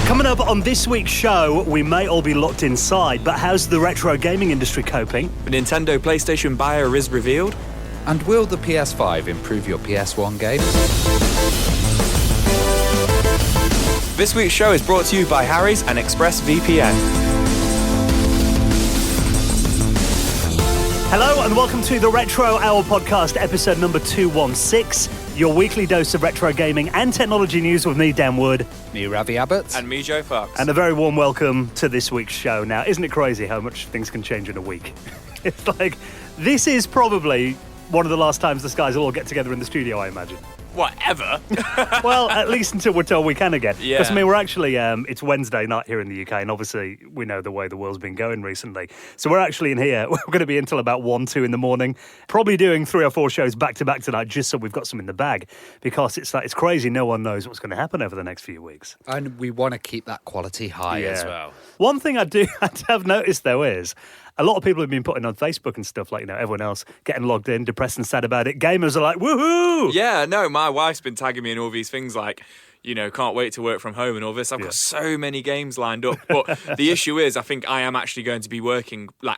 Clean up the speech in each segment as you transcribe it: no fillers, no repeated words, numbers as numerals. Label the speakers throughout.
Speaker 1: Coming up on this week's show, we may all be locked inside, but how's the retro gaming industry coping?
Speaker 2: The Nintendo PlayStation buyer is revealed.
Speaker 3: And will the PS5 improve your PS1 games?
Speaker 2: This week's show is brought to you by Harry's and ExpressVPN.
Speaker 1: Hello and welcome to the Retro Hour podcast, episode number 216, your weekly dose of retro gaming and technology news with me, Dan Wood.
Speaker 3: Me, Ravi Abbott.
Speaker 2: And me, Joe Fox.
Speaker 1: And a very warm welcome to this week's show. Now, isn't it crazy how much things can change in a week? It's like, this is probably one of the last times the guys will all get together in the studio, I imagine.
Speaker 2: Whatever.
Speaker 1: Well, at least until we're told we can again.
Speaker 2: Yeah.
Speaker 1: Because, I mean, we're actually, it's Wednesday night here in the UK, and obviously we know the way the world's been going recently. So we're actually in here. We're going to be until about 1, 2 in the morning, probably doing 3 or 4 shows back-to-back tonight, just so we've got some in the bag. Because it's crazy. No one knows what's going to happen over the next few weeks.
Speaker 3: And we want to keep that quality high as well.
Speaker 1: One thing I have noticed, though, is a lot of people have been putting on Facebook and stuff, like, you know, everyone else getting logged in, depressed and sad about it. Gamers are like, woohoo!
Speaker 2: Yeah, no, my wife's been tagging me in all these things like, you know, can't wait to work from home and all this. I've got so many games lined up. But the issue is, I think I am actually going to be working from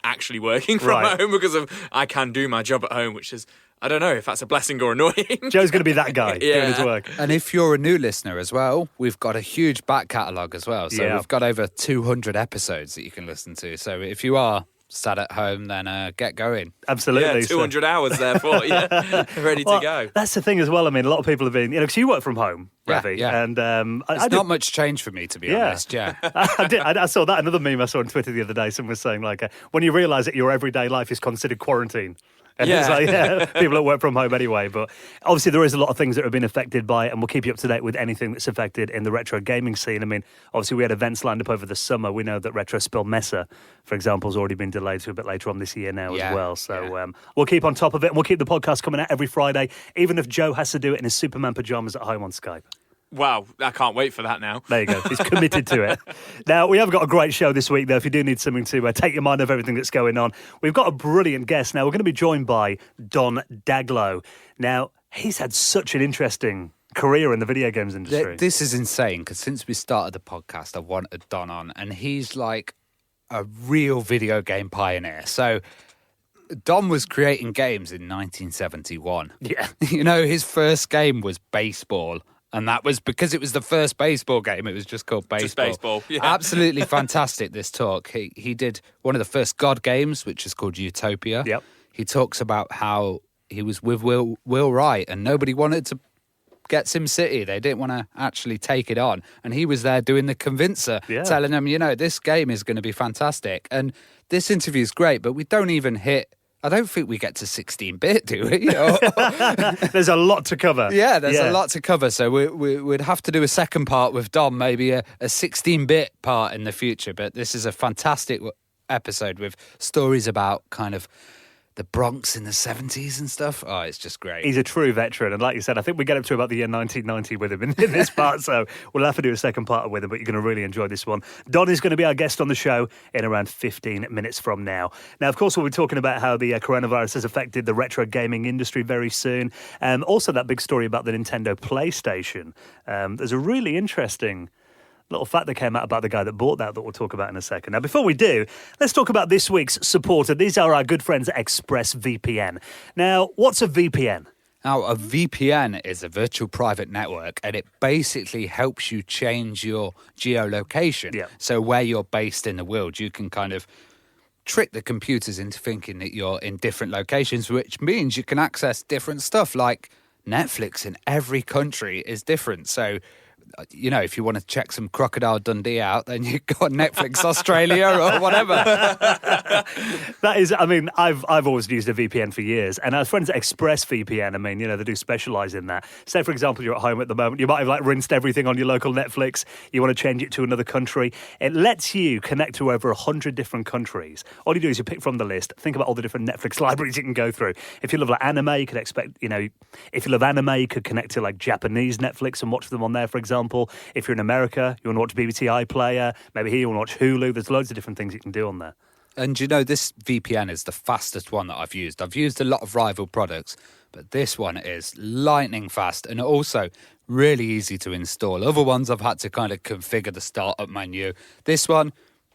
Speaker 2: home because I can do my job at home, which is, I don't know if that's a blessing or annoying.
Speaker 1: Joe's going to be that guy doing his work.
Speaker 3: And if you're a new listener as well, we've got a huge back catalogue as well. So we've got over 200 episodes that you can listen to. So if you are sat at home, then get going.
Speaker 1: Absolutely.
Speaker 2: Yeah, 200 hours therefore, ready to go.
Speaker 1: That's the thing as well. I mean, a lot of people have been, you know, because you work from home, Ravi.
Speaker 3: Yeah.
Speaker 1: And
Speaker 3: it's not much change for me, to be honest,
Speaker 1: I saw that. Another meme I saw on Twitter the other day, someone was saying, like, when you realise that your everyday life is considered quarantine. And it's like, people that work from home anyway. But obviously there is a lot of things that have been affected by it, and we'll keep you up to date with anything that's affected in the retro gaming scene. I mean, obviously we had events lined up over the summer. We know that Retro Spill Mesa, for example, has already been delayed to a bit later on this year now as well. So we'll keep on top of it, and we'll keep the podcast coming out every Friday, even if Joe has to do it in his Superman pyjamas at home on Skype.
Speaker 2: Wow, I can't wait for that now.
Speaker 1: There you go. He's committed to it. Now, we have got a great show this week, though, if you do need something to take your mind off everything that's going on. We've got a brilliant guest. Now, we're going to be joined by Don Daglow. Now, he's had such an interesting career in the video games industry.
Speaker 3: This is insane, because since we started the podcast, I wanted Don on, and he's like a real video game pioneer. So Don was creating games in 1971.
Speaker 1: Yeah.
Speaker 3: You know, his first game was baseball. And that was because it was the first baseball game. It was just called baseball.
Speaker 2: Just baseball, yeah.
Speaker 3: Absolutely fantastic, this talk. He did one of the first God games, which is called Utopia.
Speaker 1: Yep.
Speaker 3: He talks about how he was with Will Wright and nobody wanted to get SimCity. They didn't want to actually take it on. And he was there doing the convincer, telling them, you know, this game is going to be fantastic. And this interview is great, but we don't even hit... I don't think we get to 16-bit, do we?
Speaker 1: There's a lot to cover.
Speaker 3: Yeah, there's a lot to cover. So we'd have to do a second part with Dom, maybe a 16-bit part in the future. But this is a fantastic episode with stories about kind of the Bronx in the 70s and stuff. Oh, it's just great.
Speaker 1: He's a true veteran. And like you said, I think we get up to about the year 1990 with him in this part. So we'll have to do a second part with him, but you're going to really enjoy this one. Don is going to be our guest on the show in around 15 minutes from now. Now, of course, we'll be talking about how the coronavirus has affected the retro gaming industry very soon. Also, that big story about the Nintendo PlayStation. There's a really interesting little fact that came out about the guy that bought that we'll talk about in a second. Now, before we do, let's talk about this week's supporter. These are our good friends at ExpressVPN. Now, what's a VPN?
Speaker 3: Now, a VPN is a virtual private network, and it basically helps you change your geolocation. Yeah. So where you're based in the world, you can kind of trick the computers into thinking that you're in different locations, which means you can access different stuff, like Netflix in every country is different. So, you know, if you want to check some Crocodile Dundee out, then you go on Netflix Australia or whatever.
Speaker 1: That is, I mean, I've always used a VPN for years, and our friends at ExpressVPN, I mean, you know, they do specialise in that. Say, for example, you're at home at the moment, you might have like rinsed everything on your local Netflix, you want to change it to another country. It lets you connect to over 100 different countries. All you do is you pick from the list, think about all the different Netflix libraries you can go through. If you love like anime, you could expect, you know, if you love anime, you could connect to like Japanese Netflix and watch them on there, for example. If you're in America, you want to watch BBC iPlayer, maybe here you want to watch Hulu. There's loads of different things you can do on there.
Speaker 3: And you know, this VPN is the fastest one that I've used. I've used a lot of rival products, but this one is lightning fast. And also, really easy to install. Other ones I've had to kind of configure the startup menu. This one,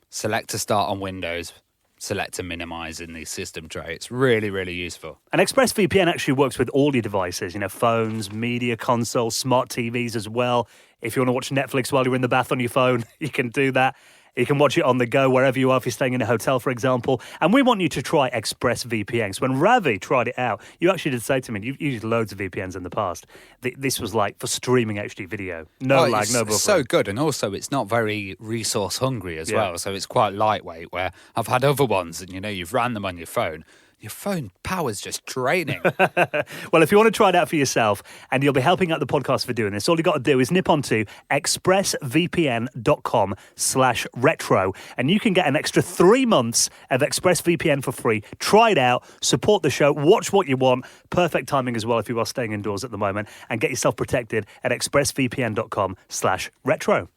Speaker 3: select to start on Windows, select to minimize in the system tray. It's really, really useful.
Speaker 1: And ExpressVPN actually works with all your devices, phones, media consoles, smart TVs as well. If you want to watch Netflix while you're in the bath on your phone, you can do that. You can watch it on the go wherever you are, if you're staying in a hotel, for example. And we want you to try ExpressVPN. So when Ravi tried it out, you actually did say to me, you've used loads of VPNs in the past. This was like for streaming HD video. No lag, no buffering.
Speaker 3: It's so good. And also, it's not very resource hungry as well. So it's quite lightweight, where I've had other ones and, you've ran them on your phone. Your phone power's just draining.
Speaker 1: Well, if you want to try it out for yourself, and you'll be helping out the podcast for doing this, all you got to do is nip onto expressvpn.com/retro, and you can get an extra 3 months of ExpressVPN for free. Try it out, support the show, watch what you want. Perfect timing as well if you are staying indoors at the moment, and get yourself protected at expressvpn.com/retro.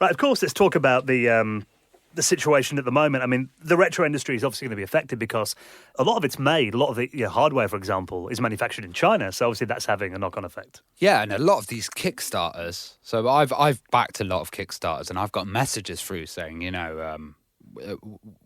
Speaker 1: Right, of course, let's talk about the situation at the moment. I mean, the retro industry is obviously going to be affected because a lot of it's made, a lot of the hardware, for example, is manufactured in China. So obviously that's having a knock-on effect.
Speaker 3: Yeah, and a lot of these Kickstarters. So I've backed a lot of Kickstarters, and I've got messages through saying,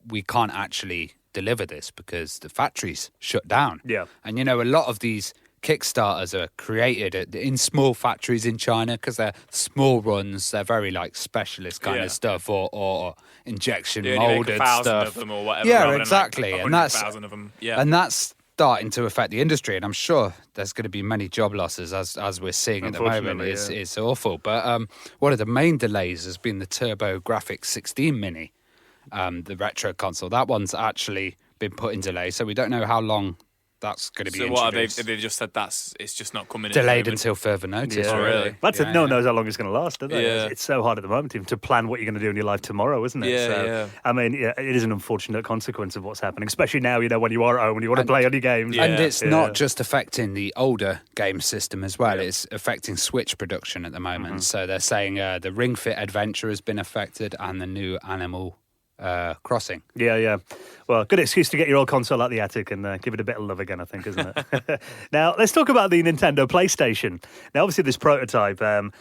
Speaker 3: we can't actually deliver this because the factory's shut down.
Speaker 1: Yeah.
Speaker 3: And, a lot of these Kickstarters are created in small factories in China because they're small runs. They're very like specialist kind of stuff or injection molded stuff.
Speaker 2: Of them or whatever.
Speaker 3: Yeah, exactly.
Speaker 2: Like
Speaker 3: and that's
Speaker 2: 100,000 of them. Yeah.
Speaker 3: And that's starting to affect the industry. And I'm sure there's going to be many job losses as we're seeing at the moment. It's awful. But one of the main delays has been the TurboGrafx 16 Mini, the retro console. That one's actually been put in delay, so we don't know how long that's going to be introduced.
Speaker 2: So what have they just said it's just not coming
Speaker 3: delayed until further notice.
Speaker 1: Yeah,
Speaker 2: really.
Speaker 1: That's it. No one knows how long it's going to last, do they?
Speaker 2: Yeah.
Speaker 1: It's so hard at the moment even to plan what you're going to do in your life tomorrow, isn't it?
Speaker 2: Yeah.
Speaker 1: I mean, it is an unfortunate consequence of what's happening, especially now, when you are at home and you want to play on your games.
Speaker 3: And it's not just affecting the older game system as well. It's affecting Switch production at the moment. Mm-hmm. So they're saying the Ring Fit Adventure has been affected and the new Animal Crossing.
Speaker 1: Yeah. Well, good excuse to get your old console out the attic and give it a bit of love again, I think, isn't it? Now, let's talk about the Nintendo PlayStation. Now, obviously, this prototype. Now,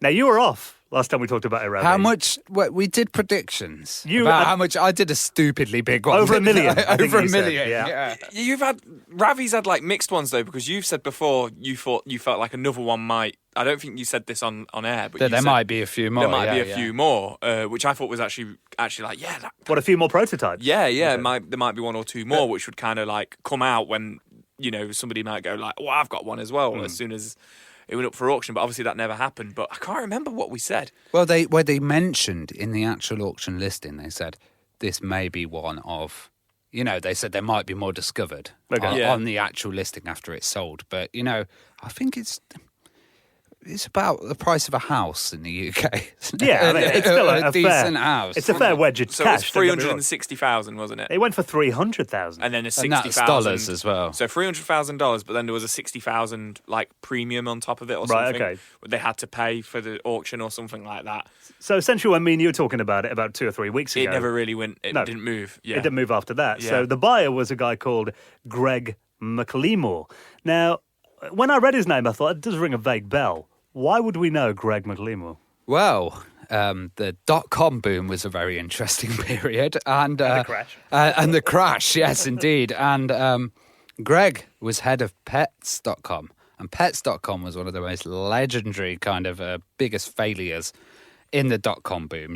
Speaker 1: you were off last time we talked about it, Ravi.
Speaker 3: How much? We did predictions. How much? I did a stupidly big one.
Speaker 1: Over $1 million.
Speaker 3: Over $1 million. Yeah.
Speaker 2: Ravi's had like mixed ones though, because you've said before you felt like another one might. I don't think you said this on air, but
Speaker 3: there might be a few more.
Speaker 2: There might be a few more, which I thought was actually like
Speaker 1: what, a few more prototypes?
Speaker 2: Yeah. Okay. There might be one or two more, which would kind of like come out when somebody might go like, "Well, I've got one as well," as soon as it went up for auction. But obviously that never happened. But I can't remember what we said.
Speaker 3: Well, they mentioned in the actual auction listing, they said this may be one of. They said there might be more discovered on the actual listing after it's sold. But, I think it's about the price of a house in the UK.
Speaker 1: Yeah, I mean, it's still a
Speaker 3: decent house.
Speaker 1: It's a fair wedge of cash.
Speaker 2: So it was 360,000, wasn't it?
Speaker 1: It went for 300,000,
Speaker 2: and then a 60,000
Speaker 3: and that's dollars as well.
Speaker 2: So $300,000, but then there was a 60,000 like premium on top of it or something.
Speaker 1: Right, okay.
Speaker 2: They had to pay for the auction or something like that.
Speaker 1: So essentially, when me and you were talking about it about 2 or 3 weeks ago,
Speaker 2: it never really went. It didn't move. Yeah,
Speaker 1: it didn't move after that.
Speaker 2: Yeah.
Speaker 1: So the buyer was a guy called Greg McLemore. Now, when I read his name, I thought it does ring a vague bell. Why would we know Greg McLemore?
Speaker 3: Well, the .com boom was a very interesting period. And
Speaker 1: the crash.
Speaker 3: And the crash, yes, indeed. And Greg was head of Pets.com. And Pets.com was one of the most legendary kind of biggest failures in the .com boom.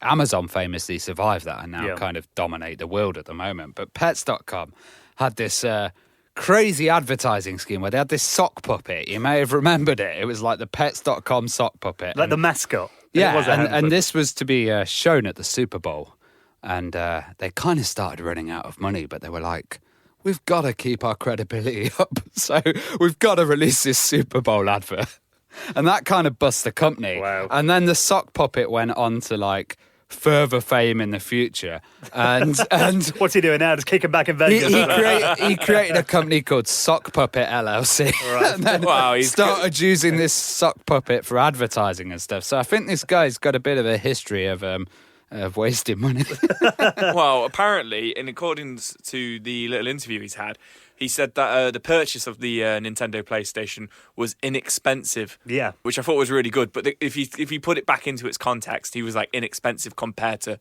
Speaker 3: Amazon famously survived that and now kind of dominate the world at the moment. But Pets.com had this crazy advertising scheme where they had this sock puppet. You may have remembered it. It was like the Pets.com sock puppet.
Speaker 1: Like the mascot.
Speaker 3: Yeah, and this was to be shown at the Super Bowl. And they kind of started running out of money, but they were like, we've got to keep our credibility up. So we've got to release this Super Bowl advert. And that kind of bust the company.
Speaker 1: Wow.
Speaker 3: And then the sock puppet went on to like further fame in the future. And
Speaker 1: what's he doing now? Just kicking back in Vegas?
Speaker 3: He created a company called Sock Puppet LLC.
Speaker 1: Right.
Speaker 3: And then started using this sock puppet for advertising and stuff. So I think this guy's got a bit of a history of of wasting money.
Speaker 2: Well, apparently, in accordance to the little interview he's had, he said that the purchase of the Nintendo PlayStation was inexpensive.
Speaker 1: Yeah.
Speaker 2: Which I thought was really good. But if you put it back into its context, he was like inexpensive compared to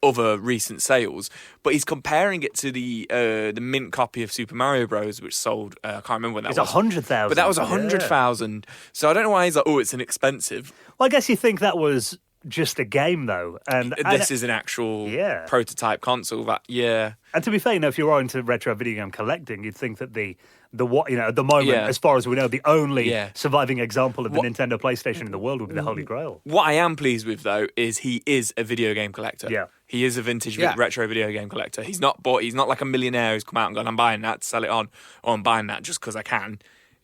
Speaker 2: other recent sales. But he's comparing it to the mint copy of Super Mario Bros, which sold, I can't remember when that was.
Speaker 1: It's 100,000.
Speaker 2: But that was 100,000. So I don't know why he's like, oh, it's inexpensive.
Speaker 1: Well, I guess you think that was just a game, though. And
Speaker 2: this is an actual prototype console.
Speaker 1: And to be fair, if you're into retro video game collecting, you'd think that at the moment, as far as we know, the only surviving example of the Nintendo PlayStation in the world would be the Holy Grail.
Speaker 2: What I am pleased with, though, is he is a video game collector.
Speaker 1: Yeah.
Speaker 2: He is a vintage retro video game collector. He's not like a millionaire who's come out and gone, I'm buying that to sell it on, or I'm buying that just because I can.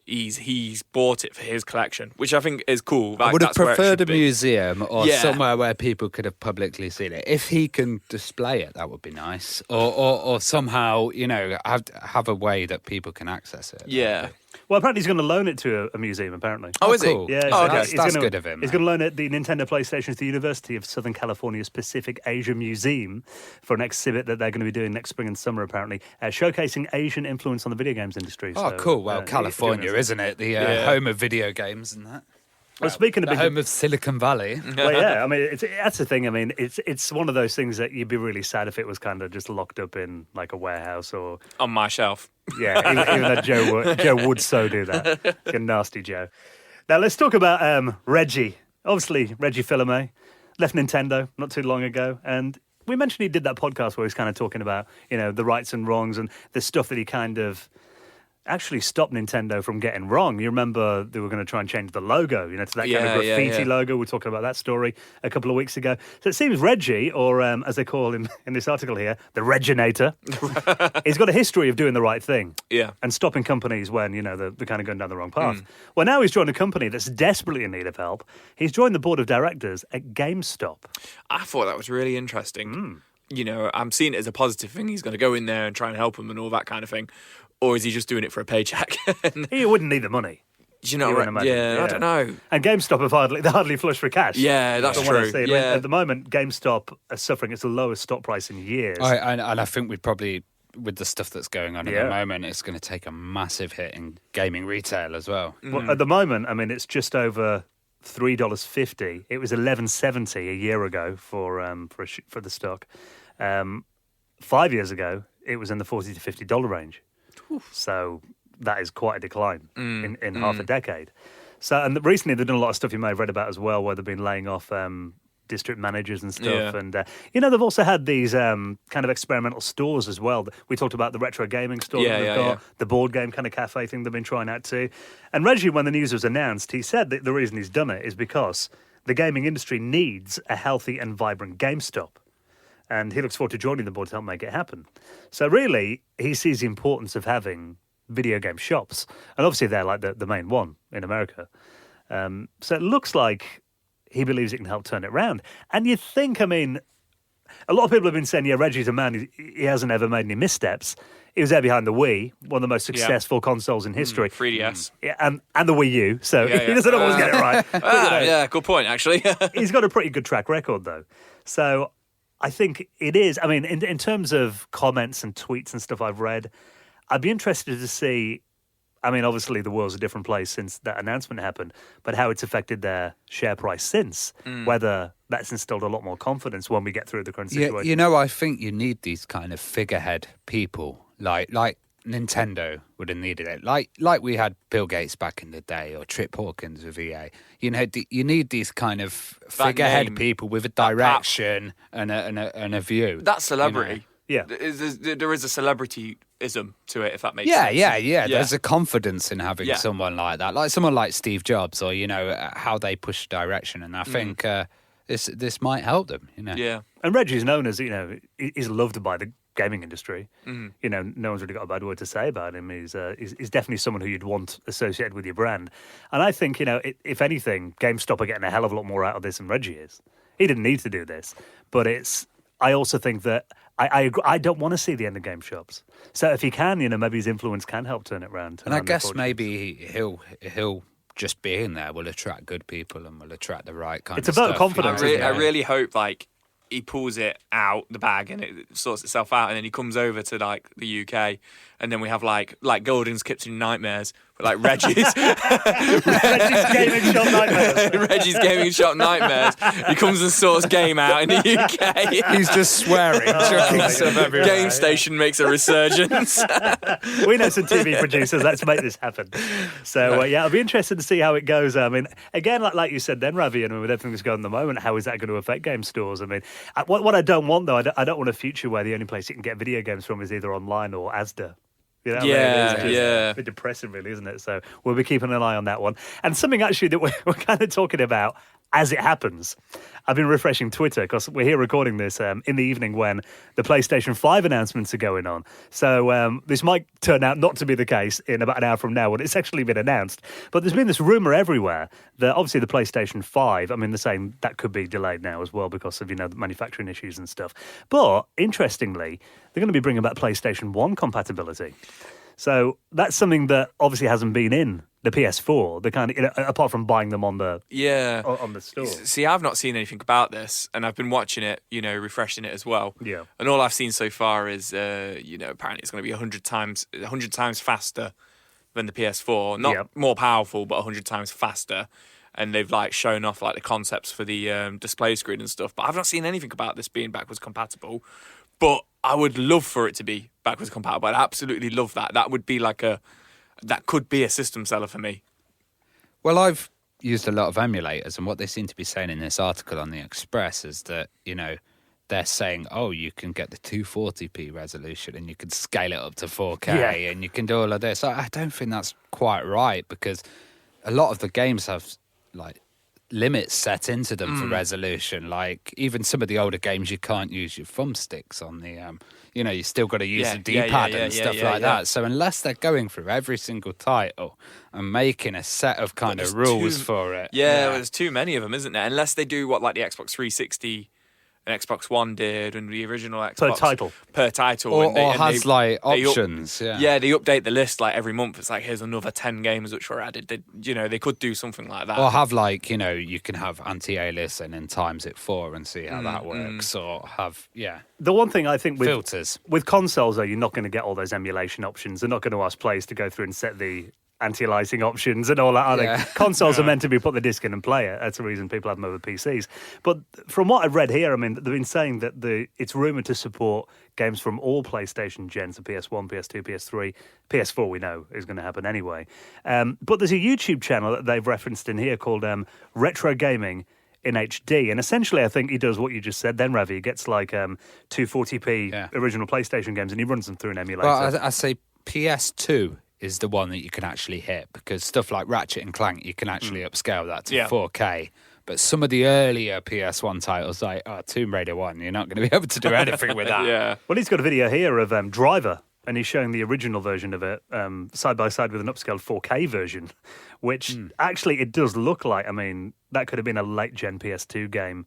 Speaker 2: He's bought it for his collection, which I think is cool.
Speaker 3: I would have preferred a museum or somewhere where people could have publicly seen it. If he can display it, that would be nice. Or somehow, have a way that people can access it.
Speaker 2: Yeah.
Speaker 1: Well, apparently he's going to loan it to a museum, apparently.
Speaker 2: Oh, is
Speaker 3: cool.
Speaker 2: he?
Speaker 1: Yeah.
Speaker 3: Okay. That's good of him.
Speaker 1: He's going to loan it, the Nintendo PlayStation, to the University of Southern California's Pacific Asia Museum for an exhibit that they're going to be doing next spring and summer, apparently, showcasing Asian influence on the video games industry.
Speaker 3: Oh, cool. Well, California, isn't it? The home of video games and that.
Speaker 1: Well, speaking of
Speaker 3: the home of Silicon Valley.
Speaker 1: Well, yeah, I mean, that's the thing. I mean, it's one of those things that you'd be really sad if it was kind of just locked up in like a warehouse or
Speaker 2: on my shelf.
Speaker 1: Yeah, even though Joe would so do that. Like a nasty Joe. Now let's talk about Reggie. Obviously, Reggie Fils-Aimé left Nintendo not too long ago, and we mentioned he did that podcast where he was kind of talking about the rights and wrongs and the stuff that he kind of actually stopped Nintendo from getting wrong. You remember they were going to try and change the logo, to that kind of graffiti logo. We were talking about that story a couple of weeks ago. So it seems Reggie, or as they call him in this article here, the Reginator, he's got a history of doing the right thing.
Speaker 2: Yeah.
Speaker 1: And stopping companies when, they're kind of going down the wrong path. Well, now he's joined a company that's desperately in need of help. He's joined the board of directors at GameStop.
Speaker 2: I thought that was really interesting. I'm seeing it as a positive thing. He's going to go in there and try and help them and all that kind of thing. Or is he just doing it for a paycheck?
Speaker 1: He wouldn't need the money.
Speaker 2: Do you know what? Yeah, I don't know.
Speaker 1: And GameStop have hardly flush for cash.
Speaker 2: Yeah, that's true.
Speaker 1: Yeah. At the moment, GameStop are suffering its lowest stock price in years.
Speaker 3: And I think we'd probably, with the stuff that's going on at the moment, it's going to take a massive hit in gaming retail as well.
Speaker 1: Well, at the moment, I mean, it's just over $3.50. It was $11.70 a year ago for the stock. 5 years ago, it was in the $40 to $50 range. So that is quite a decline in half a decade. So, and recently they've done a lot of stuff you may have read about as well, where they've been laying off district managers and stuff.
Speaker 2: Yeah.
Speaker 1: And, they've also had these kind of experimental stores as well. We talked about the retro gaming store that they've got, the board game kind of cafe thing they've been trying out too. And Reggie, when the news was announced, he said that the reason he's done it is because the gaming industry needs a healthy and vibrant GameStop. And he looks forward to joining the board to help make it happen. So really, he sees the importance of having video game shops. And obviously they're like the main one in America. So it looks like he believes it can help turn it around. And you think, I mean, a lot of people have been saying, Reggie's a man, he hasn't ever made any missteps. He was there behind the Wii, one of the most successful consoles in history.
Speaker 2: 3DS.
Speaker 1: Yeah, and the Wii U, so he doesn't always get it right. But,
Speaker 2: good point, actually.
Speaker 1: He's got a pretty good track record, though. So I think it is. I mean, in terms of comments and tweets and stuff I've read, I'd be interested to see, I mean, obviously the world's a different place since that announcement happened, but how it's affected their share price since, whether that's instilled a lot more confidence when we get through the current situation.
Speaker 3: I think you need these kind of figurehead people, like Nintendo would have needed it, like we had Bill Gates back in the day, or Trip Hawkins with EA. You need these kind of figurehead people with a direction and a view.
Speaker 2: That celebrity.
Speaker 1: Yeah.
Speaker 2: There is a celebrityism to it, if that makes sense.
Speaker 3: Yeah. There's a confidence in having someone like that, like someone like Steve Jobs, or how they push direction. And I think this might help them.
Speaker 2: Yeah.
Speaker 1: And Reggie's known as he's loved by the gaming industry. No one's really got a bad word to say about him. He's definitely someone who you'd want associated with your brand. And I think if anything, GameStop are getting a hell of a lot more out of this than Reggie is. He didn't need to do this, but I also think that I don't want to see the end of game shops. So if he can, maybe his influence can help turn it around.
Speaker 3: And I guess maybe he'll just being there will attract good people and will attract the right kind of stuff.
Speaker 1: It's a vote of confidence.
Speaker 2: I really hope he pulls it out the bag and it sorts itself out, and then he comes over to like the UK, and then we have like Golden's Kitchen Nightmares, but like Reggie's
Speaker 1: Gaming Shop Nightmares.
Speaker 2: Reggie's Gaming Shop Nightmares. He comes and sorts game out in the UK.
Speaker 3: He's just swearing, chucking stuff everywhere.
Speaker 2: Game Station makes a resurgence.
Speaker 1: We know some TV producers. Let's make this happen. So yeah, I'll be interested to see how it goes. I mean, again, like you said, then Ravi, and with everything that's going on at the moment, how is that going to affect game stores? I mean, what I don't want though, I don't want a future where the only place you can get video games from is either online or Asda. You know,
Speaker 2: yeah.
Speaker 1: A bit depressing, really, isn't it? So we'll be keeping an eye on that one. And something actually that we're kind of talking about as it happens. I've been refreshing Twitter because we're here recording this in the evening when the PlayStation 5 announcements are going on. So this might turn out not to be the case in about an hour from now when it's actually been announced. But there's been this rumour everywhere that obviously the PlayStation 5, I mean, they're saying that could be delayed now as well because of, the manufacturing issues and stuff. But interestingly, they're going to be bringing back PlayStation 1 compatibility. So that's something that obviously hasn't been in the PS4. The kind of, apart from buying them on the on the store.
Speaker 2: See, I've not seen anything about this, and I've been watching it, refreshing it as well.
Speaker 1: Yeah.
Speaker 2: And all I've seen so far is, apparently it's going to be 100 times faster than the PS4. Not more powerful, but 100 times faster. And they've shown off the concepts for the display screen and stuff. But I've not seen anything about this being backwards compatible. But I would love for it to be backwards compatible. I'd absolutely love that. That would be that could be a system seller for me.
Speaker 3: Well, I've used a lot of emulators, and what they seem to be saying in this article on the Express is that, they're saying, you can get the 240p resolution and you can scale it up to 4K and you can do all of this. I don't think that's quite right because a lot of the games have, limits set into them for resolution. Even some of the older games, you can't use your thumbsticks on the, you still got to use the D-pad and stuff like that. So unless they're going through every single title and making a set of kind of rules for it.
Speaker 2: Yeah, well, there's too many of them, isn't there? Unless they do what the Xbox 360 and Xbox One did and the original Xbox. Per title.
Speaker 3: Or has options.
Speaker 2: Yeah, they update the list every month. It's here's another 10 games which were added. They could do something like that.
Speaker 3: Or have you can have anti-aliasing and then times it 4 and see how that works. Or have,
Speaker 1: The one thing I think with
Speaker 3: filters.
Speaker 1: With consoles, though, you're not going to get all those emulation options. They're not going to ask players to go through and set the anti-aliasing options and all that, are they? Consoles are meant to be put the disc in and play it. That's the reason people have them over PCs. But from what I've read here, I mean, they've been saying that it's rumoured to support games from all PlayStation gens, so PS1, PS2, PS3, PS4 we know is going to happen anyway. But there's a YouTube channel that they've referenced in here called Retro Gaming in HD, and essentially I think he does what you just said then, Ravi. He gets 240p original PlayStation games and he runs them through an emulator.
Speaker 3: Well, I say PS2 is the one that you can actually hit because stuff like Ratchet and Clank, you can actually upscale that to 4K. But some of the earlier PS1 titles, like Tomb Raider 1, you're not going to be able to do anything with that.
Speaker 2: Yeah.
Speaker 1: Well, he's got a video here of Driver, and he's showing the original version of it side by side with an upscaled 4K version, which actually it does look like, I mean, that could have been a late-gen PS2 game.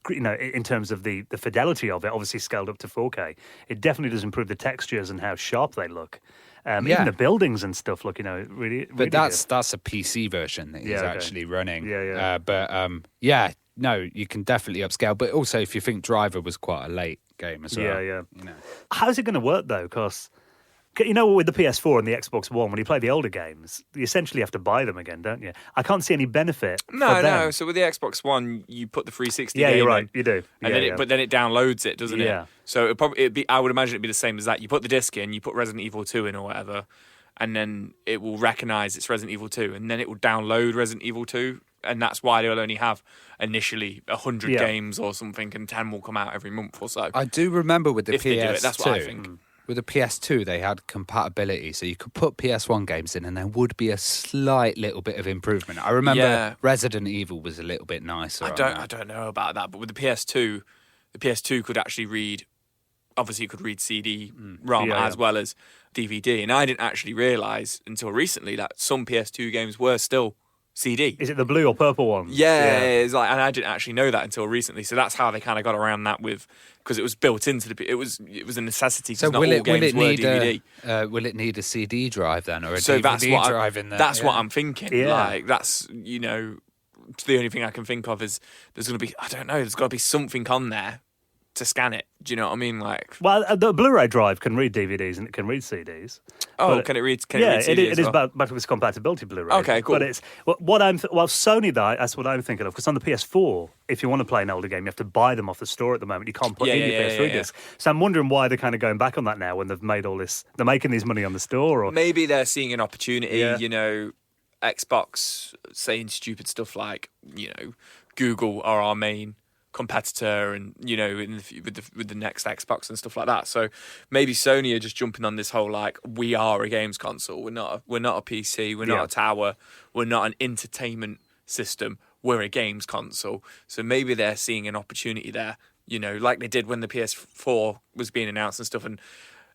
Speaker 1: In terms of the fidelity of it, obviously scaled up to 4K. It definitely does improve the textures and how sharp they look. Even the buildings and stuff look, really.
Speaker 3: But that's
Speaker 1: good.
Speaker 3: That's a PC version that he's actually running.
Speaker 1: Yeah.
Speaker 3: No, you can definitely upscale. But also, if you think Driver was quite a late game as well.
Speaker 1: Yeah. How's it going to work though? Because with the PS4 and the Xbox One, when you play the older games, you essentially have to buy them again, don't you? I can't see any benite.
Speaker 2: No. So with the Xbox One, you put the 360 game
Speaker 1: you're right.
Speaker 2: in,
Speaker 1: You do.
Speaker 2: But then it downloads it, doesn't it?
Speaker 1: Yeah.
Speaker 2: So it'd be. I would imagine it'd be the same as that. You put the disc in, you put Resident Evil 2 in or whatever, and then it will recognise it's Resident Evil 2, and then it will download Resident Evil 2, and that's why they'll only have initially 100 games or something, and 10 will come out every month or so.
Speaker 3: I do remember with the PS2.
Speaker 2: They do it, that's what I think.
Speaker 3: With the PS2, they had compatibility, so you could put PS1 games in and there would be a slight little bit of improvement. I remember Resident Evil was a little bit nicer.
Speaker 2: I don't know about that, but with the PS2 could actually read, obviously it could read CD-ROM as well as DVD, and I didn't actually realise until recently that some PS2 games were still CD.
Speaker 1: Is it the blue or purple one?
Speaker 2: Yeah. It's and I didn't actually know that until recently. So that's how they kind of got around that because it was built into it was a necessity.
Speaker 3: So
Speaker 2: not all games were DVD.
Speaker 3: Will it need a CD drive then, or a
Speaker 2: DVD
Speaker 3: drive in there?
Speaker 2: That's what I'm thinking.
Speaker 1: Yeah.
Speaker 2: That's the only thing I can think of is there's going to be there's got to be something on there to scan it. Do you know what I mean? Like,
Speaker 1: well, the Blu-ray drive can read DVDs and it can read CDs.
Speaker 2: oh, can it read? Can
Speaker 1: Yeah,
Speaker 2: it read CD
Speaker 1: it
Speaker 2: as
Speaker 1: is
Speaker 2: well?
Speaker 1: backwards compatibility Blu-ray.
Speaker 2: Okay, cool.
Speaker 1: But it's Sony though. That's what I'm thinking of, because on the PS4, if you want to play an older game, you have to buy them off the store at the moment. You can't put in your PS3 disc. So I'm wondering why they're kind of going back on that now when they've made all this. They're making these money on the store, or
Speaker 2: Maybe they're seeing an opportunity.
Speaker 1: Yeah.
Speaker 2: You know, Xbox saying stupid stuff like, you know, Google are our main competitor, and you know, with the next Xbox and stuff like that. So maybe Sony are just jumping on this whole like, we are a games console. We're not a PC. We're not a tower. We're not an entertainment system. We're a games console. So maybe they're seeing an opportunity there. You know, like they did when the PS4 was being announced and stuff, and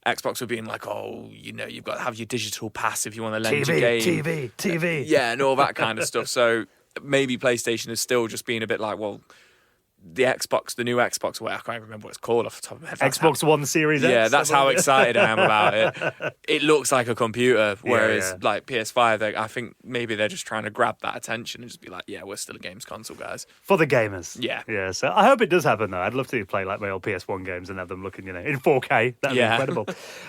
Speaker 2: Xbox were being like, oh, you know, you've got to have your digital pass if you want to lend your game.
Speaker 1: TV.
Speaker 2: Yeah, and all that kind of stuff. So maybe PlayStation is still just being a bit like, well, the new Xbox, I can't even remember what it's called off the top of my head.
Speaker 1: Xbox One Series X.
Speaker 2: Yeah, that's how excited I am about it. It looks like a computer, whereas like PS5, I think maybe they're just trying to grab that attention and just be like, yeah, we're still a games console, guys.
Speaker 1: For the gamers.
Speaker 2: Yeah.
Speaker 1: Yeah, so I hope it does happen, though. I'd love to play like my old PS1 games and have them looking, you know, in 4K. That'd be incredible.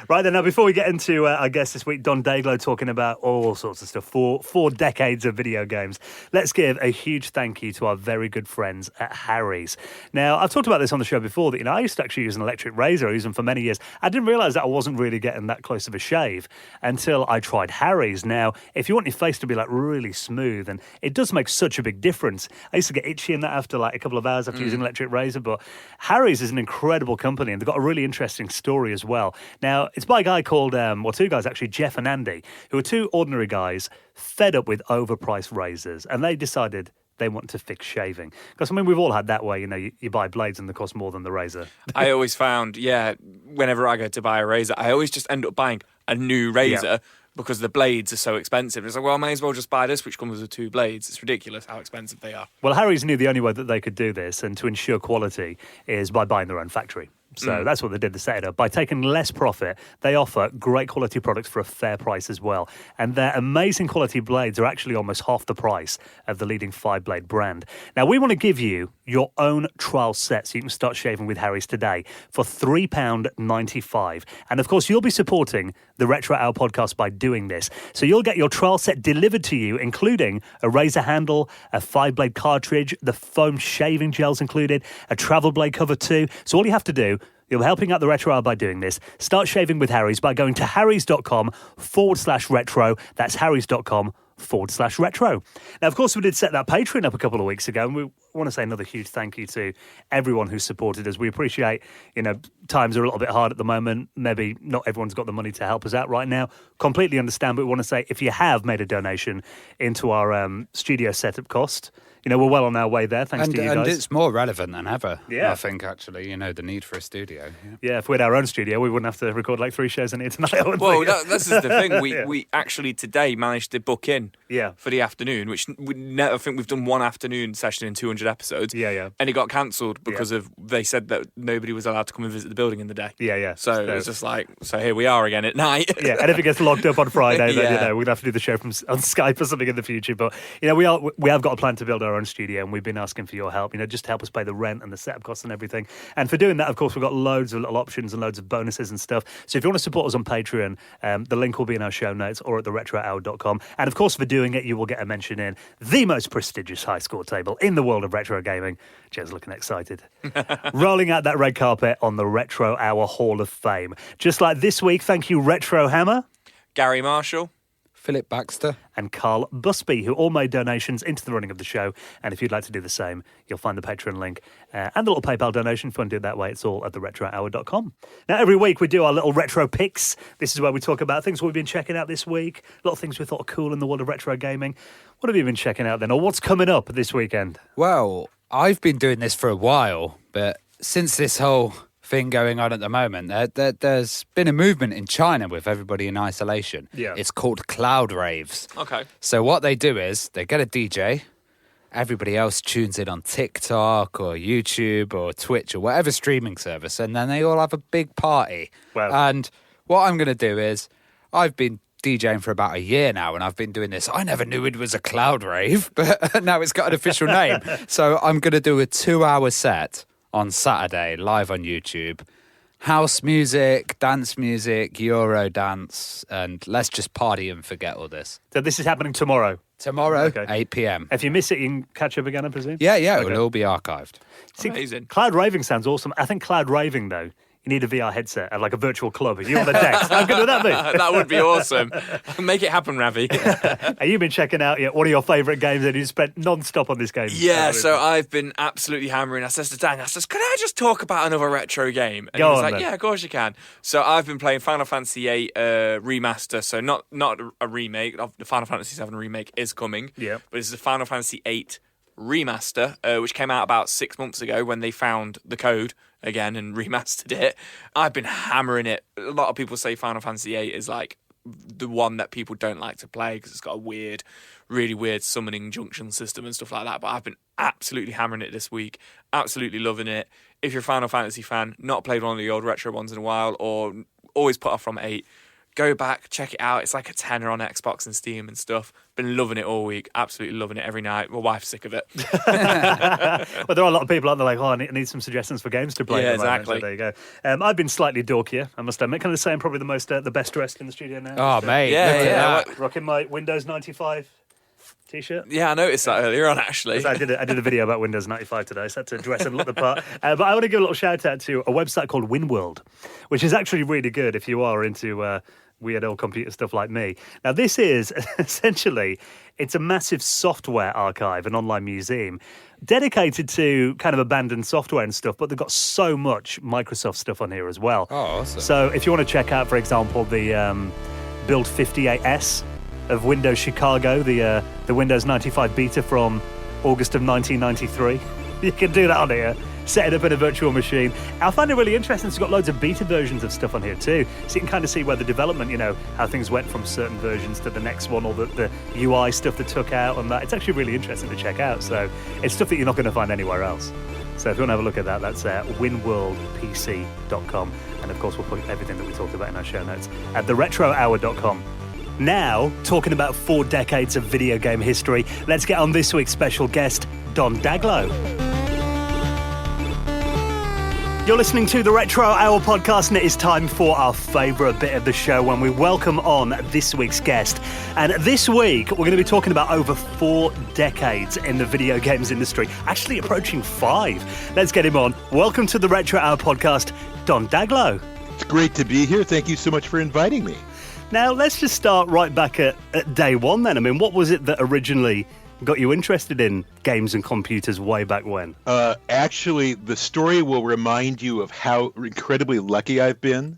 Speaker 1: Right then, now, before we get into our guest this week, Don Daglow, talking about all sorts of stuff, four decades of video games, let's give a huge thank you to our very good friends at Harry's. Now, I've talked about this on the show before, that, you know, I used to actually use an electric razor. I used them for many years. I didn't realise that I wasn't really getting that close of a shave until I tried Harry's. Now, if you want your face to be like really smooth, and it does make such a big difference. I used to get itchy in that after like a couple of hours after using an electric razor, but Harry's is an incredible company, and they've got a really interesting story as well. Now, it's by a guy called, two guys actually, Jeff and Andy, who are two ordinary guys fed up with overpriced razors, and they decided they want to fix shaving. Because, I mean, we've all had that way, you know, you buy blades and they cost more than the razor.
Speaker 2: I always found, whenever I go to buy a razor, I always just end up buying a new razor because the blades are so expensive. It's like, well, I may as well just buy this, which comes with two blades. It's ridiculous how expensive they are.
Speaker 1: Well, Harry's knew the only way that they could do this, and to ensure quality, is by buying their own factory. So that's what they did to set it up. By taking less profit, they offer great quality products for a fair price as well. And their amazing quality blades are actually almost half the price of the leading 5-blade brand. Now, we want to give you your own trial set so you can start shaving with Harry's today for £3.95. And of course, you'll be supporting the Retro Hour podcast by doing this. So you'll get your trial set delivered to you, including a razor handle, a 5-blade cartridge, the foam shaving gels included, a travel blade cover too. So all you have to do, you're helping out the Retro Hour by doing this. Start shaving with Harry's by going to harrys.com/retro. That's harrys.com/retro. Now, of course, we did set that Patreon up a couple of weeks ago, and we want to say another huge thank you to everyone who supported us. We appreciate, you know, times are a little bit hard at the moment. Maybe not everyone's got the money to help us out right now. Completely understand, but we want to say if you have made a donation into our studio setup cost, you know, we're well on our way there, thanks to you guys.
Speaker 3: And it's more relevant than ever,
Speaker 1: Yeah.
Speaker 3: I think, actually, you know, the need for a studio.
Speaker 1: Yeah, if we had our own studio, we wouldn't have to record like 3 shows in here tonight.
Speaker 2: Well, this is the thing. We actually today managed to book in
Speaker 1: Yeah.
Speaker 2: for the afternoon, which I think we've done one afternoon session in 200 episodes.
Speaker 1: Yeah.
Speaker 2: And it got cancelled because they said that nobody was allowed to come and visit the building in the day.
Speaker 1: Yeah.
Speaker 2: So it was just like, so here we are again at night.
Speaker 1: Yeah, and if it gets locked up on Friday, then, you
Speaker 2: Yeah.
Speaker 1: know, we'd have to do the show on Skype or something in the future. But, you know, we have got a plan to build our own studio, and we've been asking for your help, you know, just to help us pay the rent and the setup costs and everything. And for doing that, of course, we've got loads of little options and loads of bonuses and stuff. So if you want to support us on Patreon, the link will be in our show notes or at theretrohour.com. And of course, for doing it, you will get a mention in the most prestigious high score table in the world of retro gaming. Joe's looking excited. Rolling out that red carpet on the Retro Hour Hall of Fame. Just like this week, thank you, Retro Hammer,
Speaker 2: Gary Marshall,
Speaker 3: Philip Baxter,
Speaker 1: and Carl Busby, who all made donations into the running of the show. And if you'd like to do the same, you'll find the Patreon link and the little PayPal donation. If you want to do it that way, it's all at theretrohour.com. Now, every week we do our little retro picks. This is where we talk about things we've been checking out this week, a lot of things we thought are cool in the world of retro gaming. What have you been checking out then, or what's coming up this weekend?
Speaker 3: Well, I've been doing this for a while, but since this whole thing going on at the moment, there's been a movement in China with everybody in isolation.
Speaker 1: Yeah.
Speaker 3: It's called cloud raves.
Speaker 2: Okay.
Speaker 3: So what they do is they get a DJ, everybody else tunes in on TikTok or YouTube or Twitch or whatever streaming service, and then they all have a big party.
Speaker 1: Wow.
Speaker 3: And what I'm going to do is, I've been DJing for about a year now, and I've been doing this. I never knew it was a cloud rave, but now it's got an official name. So I'm going to do a 2-hour set on Saturday, live on YouTube. House music, dance music, Euro dance, and let's just party and forget all this.
Speaker 1: So this is happening tomorrow?
Speaker 3: Tomorrow, 8 p.m.
Speaker 1: If you miss it, you can catch up again, I presume?
Speaker 3: Yeah, it'll all be archived.
Speaker 1: See,
Speaker 2: Amazing.
Speaker 1: Cloud raving sounds awesome. I think cloud raving, though, you need a VR headset and like a virtual club. Are you on the decks? How good would that be?
Speaker 2: That would be awesome. Make it happen, Ravi.
Speaker 1: Have you been checking out one of your favourite games and you spent non-stop on this game?
Speaker 2: Yeah, so I've been absolutely hammering. I says to Dan, could I just talk about another retro game? And
Speaker 1: Go
Speaker 2: he was
Speaker 1: on,
Speaker 2: like,
Speaker 1: then.
Speaker 2: yeah, of course you can. So I've been playing Final Fantasy VIII Remaster, so not a remake. The Final Fantasy VII remake is coming,
Speaker 1: Yeah.
Speaker 2: but this is the Final Fantasy VIII Remaster, which came out about 6 months ago when they found the code again and remastered it. I've been hammering it. A lot of people say Final Fantasy VIII is like the one that people don't like to play because it's got a really weird summoning junction system and stuff like that. But I've been absolutely hammering it this week, absolutely loving it. If you're a Final Fantasy fan, not played one of the old retro ones in a while, or always put off from 8, go back, check it out. It's like a tenner on Xbox and Steam and stuff. Been loving it all week. Absolutely loving it every night. My wife's sick of it.
Speaker 1: Well, there are a lot of people out there like, I need some suggestions for games to play.
Speaker 2: Yeah,
Speaker 1: at the moment,
Speaker 2: exactly.
Speaker 1: so there you go. I've been slightly dorkier, I must admit. Can I say I'm probably the best dressed in the studio now?
Speaker 3: Oh, mate.
Speaker 2: Yeah,
Speaker 3: look at
Speaker 2: yeah.
Speaker 3: that.
Speaker 1: Rocking my Windows 95 T-shirt.
Speaker 2: Yeah, I noticed that earlier on, actually.
Speaker 1: So I did a video about Windows 95 today, so I had to dress and look the part. But I want to give a little shout out to a website called WinWorld, which is actually really good if you are into weird old computer stuff like me. Now, this is essentially, it's a massive software archive, an online museum, dedicated to kind of abandoned software and stuff, but they've got so much Microsoft stuff on here as well.
Speaker 3: Oh, awesome.
Speaker 1: So if you want to check out, for example, the Build 58S of Windows Chicago, the Windows 95 beta from August of 1993, you can do that on here. Set it up in a virtual machine. I find it really interesting. It's got loads of beta versions of stuff on here too. So you can kind of see where the development, how things went from certain versions to the next one, or the UI stuff that took out and that. It's actually really interesting to check out. So it's stuff that you're not going to find anywhere else. So if you want to have a look at that, that's winworldpc.com. And of course, we'll put everything that we talked about in our show notes at theretrohour.com. Now, talking about 4 decades of video game history, let's get on this week's special guest, Don Daglow. You're listening to the Retro Hour podcast, and it is time for our favourite bit of the show when we welcome on this week's guest. And this week, we're going to be talking about over 4 decades in the video games industry, actually approaching 5. Let's get him on. Welcome to the Retro Hour podcast, Don Daglow.
Speaker 4: It's great to be here. Thank you so much for inviting me.
Speaker 1: Now, let's just start right back at day one then. I mean, what was it that originally got you interested in games and computers way back when?
Speaker 4: Actually, the story will remind you of how incredibly lucky I've been.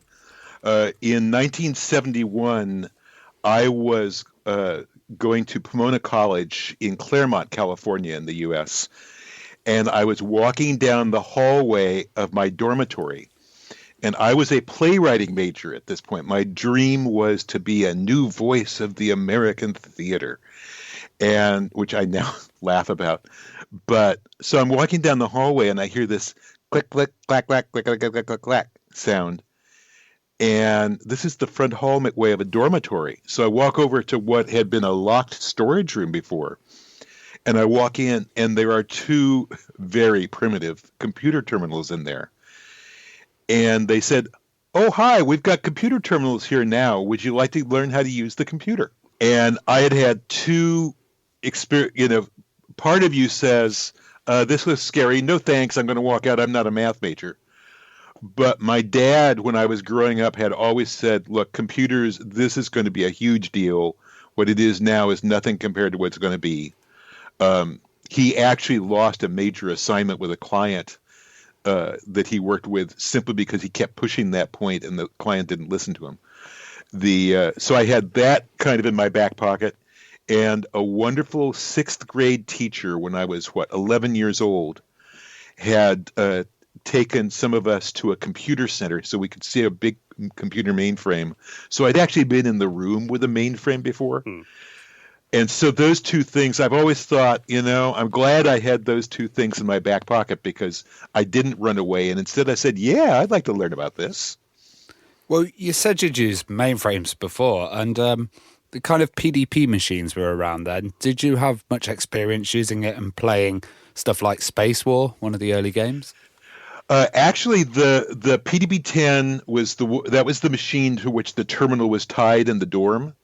Speaker 4: In 1971, I was going to Pomona College in Claremont, California in the U.S., and I was walking down the hallway of my dormitory. And I was a playwriting major at this point. My dream was to be a new voice of the American theater, and which I now laugh about. But so I'm walking down the hallway and I hear this click, click, clack, clack, click, click, click, click, clack sound. And this is the front hallway of a dormitory. So I walk over to what had been a locked storage room before. And I walk in, and there are 2 very primitive computer terminals in there. And they said, "Oh, hi, we've got computer terminals here now. Would you like to learn how to use the computer?" And I had 2 experience. Part of you says, "This was scary. No thanks. I'm going to walk out. I'm not a math major." But my dad, when I was growing up, had always said, "Look, computers, this is going to be a huge deal. What it is now is nothing compared to what it's going to be." He actually lost a major assignment with a client that he worked with simply because he kept pushing that point and the client didn't listen to him. So I had that kind of in my back pocket, and a wonderful 6th grade teacher when I was, 11 years old, had taken some of us to a computer center so we could see a big computer mainframe. So I'd actually been in the room with a mainframe before. And so those 2 things, I've always thought, I'm glad I had those 2 things in my back pocket because I didn't run away. And instead I said, yeah, I'd like to learn about this.
Speaker 3: Well, you said you'd used mainframes before, and the kind of PDP machines were around then. Did you have much experience using it and playing stuff like Space War, one of the early games?
Speaker 4: Actually, the PDB-10 was the machine to which the terminal was tied in the dorm.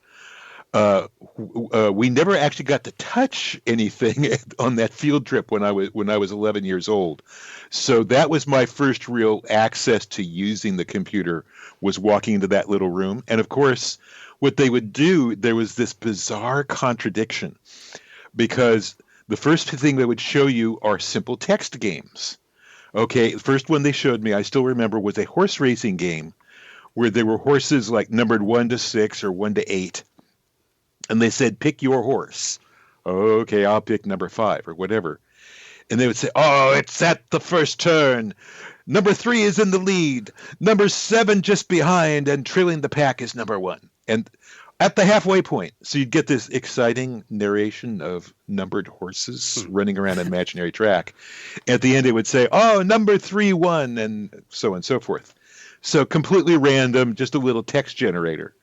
Speaker 4: We never actually got to touch anything on that field trip when I was 11 years old. So that was my first real access to using the computer, was walking into that little room. And of course, what they would do, there was this bizarre contradiction, because the first thing they would show you are simple text games. Okay, the first one they showed me, I still remember, was a horse racing game where there were horses like numbered 1 to 6 or 1 to 8. And they said, pick your horse. Okay, I'll pick number 5 or whatever. And they would say, oh, it's at the first turn. Number 3 is in the lead. Number 7 just behind, and trailing the pack is number 1. And at the halfway point, so you'd get this exciting narration of numbered horses running around an imaginary track. At the end, it would say, oh, number 3 won, and so on and so forth. So completely random, just a little text generator.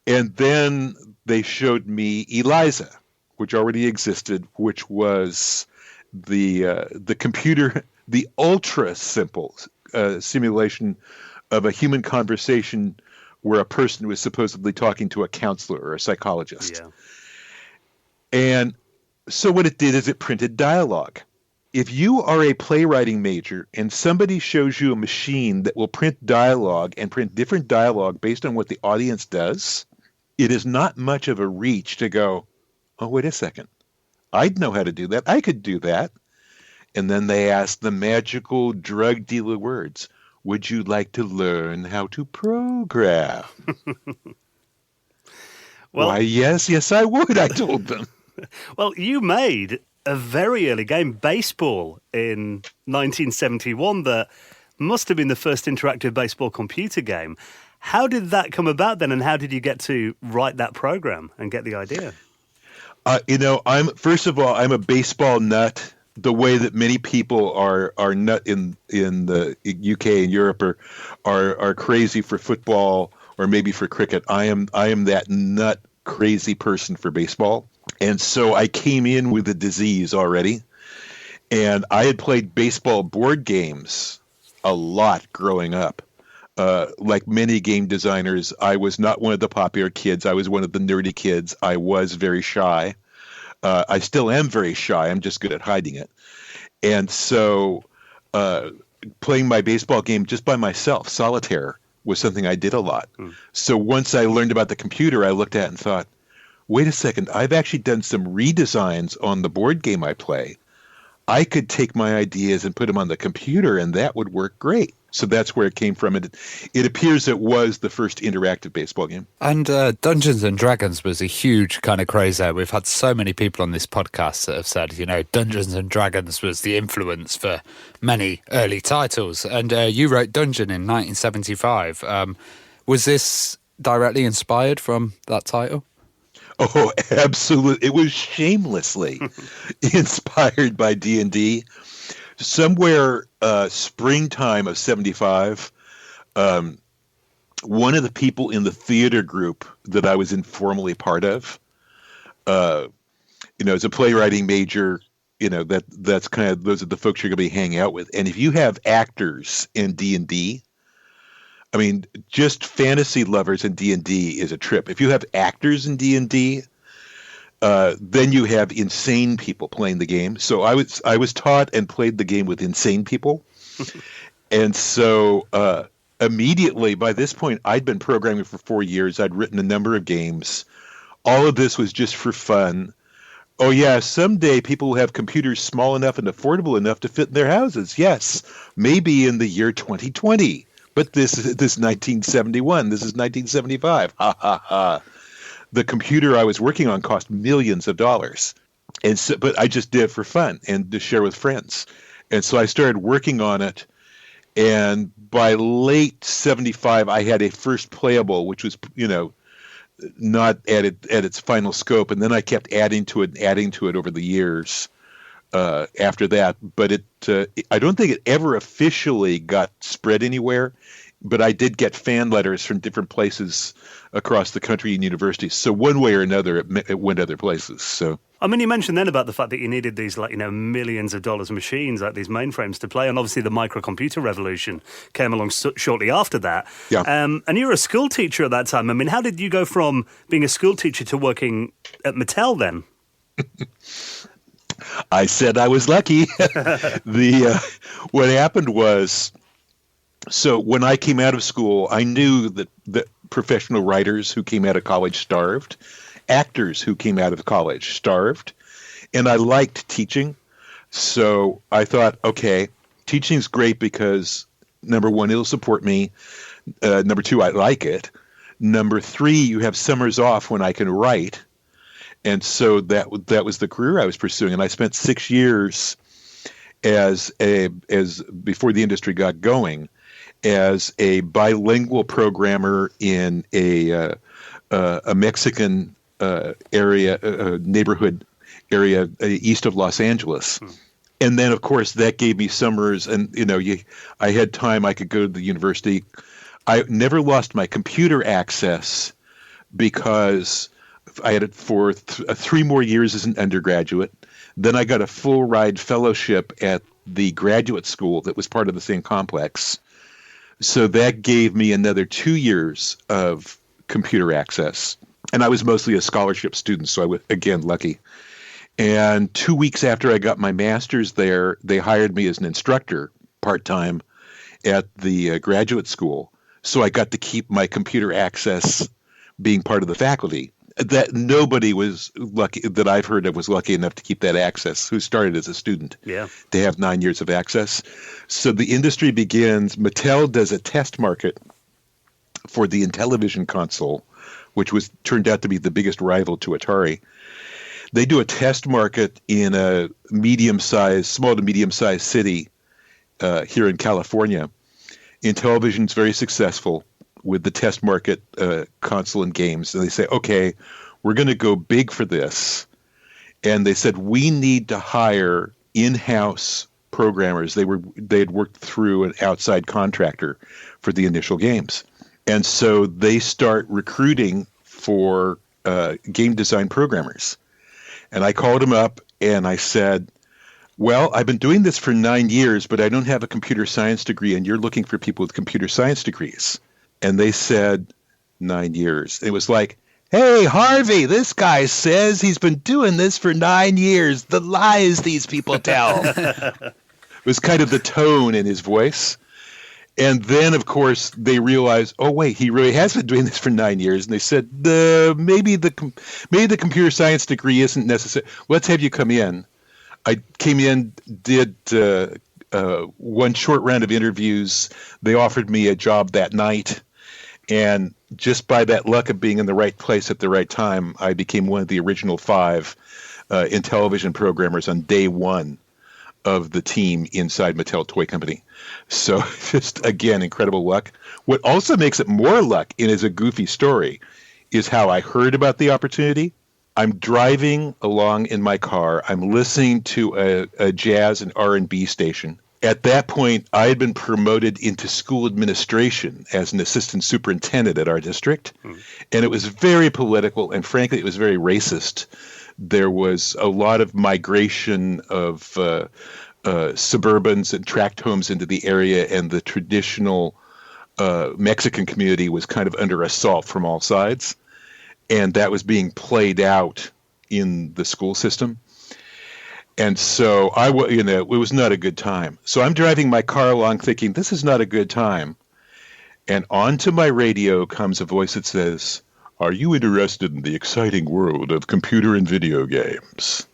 Speaker 4: And then they showed me ELIZA, which already existed, which was the computer, the ultra simple simulation of a human conversation where a person was supposedly talking to a counselor or a psychologist. Yeah. And so what it did is it printed dialogue. If you are a playwriting major and somebody shows you a machine that will print dialogue and print different dialogue based on what the audience does, it is not much of a reach to go, oh, wait a second. I'd know how to do that. I could do that. And then they ask the magical drug dealer words. Would you like to learn how to program? Well, why, yes, I would, I told them.
Speaker 1: Well, you made a very early game, baseball, in 1971 that must have been the first interactive baseball computer game. How did that come about then, and how did you get to write that program and get the idea? First of all, I'm a baseball nut. The way that many people are nut in the UK and Europe are crazy for football or maybe for cricket. I am that nut crazy person for baseball. And so I came in with a disease already. And I had played baseball board games a lot growing up. Like many game designers, I was not one of the popular kids. I was one of the nerdy kids. I was very shy. I still am very shy. I'm just good at hiding it. And so playing my baseball game just by myself, solitaire, was something I did a lot. So once I learned about the computer, I looked at it and thought, wait a second, I've actually done some redesigns on the board game I play. I could take my ideas and put them on the computer, and that would work great. So that's where it came from. It appears it was the first interactive baseball game.
Speaker 3: And Dungeons and Dragons was a huge kind of craze there. We've had so many people on this podcast that have said, Dungeons and Dragons was the influence for many early titles. And you wrote Dungeon in 1975. Was this directly inspired from that title?
Speaker 4: Oh, absolutely. It was shamelessly inspired by D&D. Somewhere springtime of 75, one of the people in the theater group that I was informally part of, as a playwriting major, that's kind of, those are the folks you're going to be hanging out with. And if you have actors in D&D, I mean, just fantasy lovers in D&D is a trip. If you have actors in D&D, then you have insane people playing the game. So I was taught and played the game with insane people. And so immediately, by this point, I'd been programming for 4 years. I'd written a number of games. All of this was just for fun. Oh, yeah, someday people will have computers small enough and affordable enough to fit in their houses. Yes, maybe in the year 2020. But this is 1971. This is 1975. Ha, ha, ha. The computer I was working on cost millions of dollars. And so, but I just did it for fun and to share with friends. And so I started working on it. And by late 75, I had a first playable, which was, not at its final scope. And then I kept adding to it over the years after that. But I don't think it ever officially got spread anywhere. But I did get fan letters from different places across the country and universities. So one way or another, it went other places. So
Speaker 1: I mean, you mentioned then about the fact that you needed these, like, millions of dollars machines, like these mainframes to play, and obviously the microcomputer revolution came along shortly after that.
Speaker 4: Yeah.
Speaker 1: And you were a school teacher at that time. I mean, how did you go from being a school teacher to working at Mattel then?
Speaker 4: I said I was lucky. What happened was, so when I came out of school, I knew that professional writers who came out of college starved, actors who came out of college starved, and I liked teaching. So I thought, okay, teaching's great because, number one, it'll support me. Number two, I like it. Number three, you have summers off when I can write. And so that was the career I was pursuing. And I spent 6 years as before the industry got going, as a bilingual programmer in a Mexican neighborhood area east of Los Angeles. And then, of course, that gave me summers, and I had time. I could go to the university. I never lost my computer access because I had it for 3 more years as an undergraduate. Then I got a full ride fellowship at the graduate school that was part of the same complex. So that gave me another 2 years of computer access. And I was mostly a scholarship student, so I was, again, lucky. And 2 weeks after I got my master's there, they hired me as an instructor part-time at the graduate school. So I got to keep my computer access being part of the faculty. That nobody was lucky, that I've heard of, was lucky enough to keep that access, who started as a student.
Speaker 1: Yeah.
Speaker 4: They have 9 years of access. So the industry begins. Mattel does a test market for the Intellivision console, which turned out to be the biggest rival to Atari. They do a test market in a small to medium-sized city here in California. Intellivision's very successful with the test market console and games. And they say, okay, we're going to go big for this. And they said, we need to hire in-house programmers. They had worked through an outside contractor for the initial games. And so they start recruiting for game design programmers. And I called them up and I said, well, I've been doing this for 9 years, but I don't have a computer science degree, and you're looking for people with computer science degrees. And they said, 9 years. It was like, hey, Harvey, this guy says he's been doing this for 9 years. The lies these people tell. It was kind of the tone in his voice. And then, of course, they realized, oh, wait, he really has been doing this for 9 years. And they said, maybe the computer science degree isn't necessary. Let's have you come in. I came in, did one short round of interviews. They offered me a job that night. And just by that luck of being in the right place at the right time, I became one of the original 5 Intellivision programmers on day one of the team inside Mattel Toy Company. So just, again, incredible luck. What also makes it more luck, and is a goofy story, is how I heard about the opportunity. I'm driving along in my car. I'm listening to a jazz and R&B station. At that point, I had been promoted into school administration as an assistant superintendent at our district. And it was very political, and frankly, it was very racist. There was a lot of migration of suburbans and tract homes into the area, and the traditional Mexican community was kind of under assault from all sides. And that was being played out in the school system. And so it was not a good time. So I'm driving my car along thinking, this is not a good time. And onto my radio comes a voice that says, are you interested in the exciting world of computer and video games?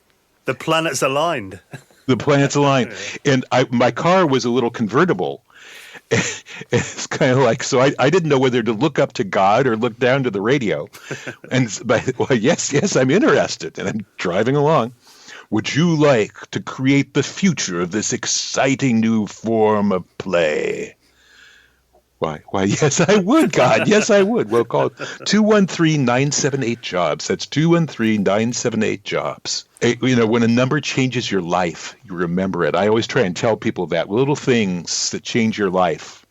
Speaker 1: The planets aligned.
Speaker 4: The planets aligned. And my car was a little convertible. It's kind of like, so I didn't know whether to look up to God or look down to the radio. Yes, I'm interested. And I'm driving along. Would you like to create the future of this exciting new form of play? Why, yes, I would, God. Yes, I would. Well, call it 213-978-JOBS. That's 213-978-JOBS. When a number changes your life, you remember it. I always try and tell people that little things that change your life,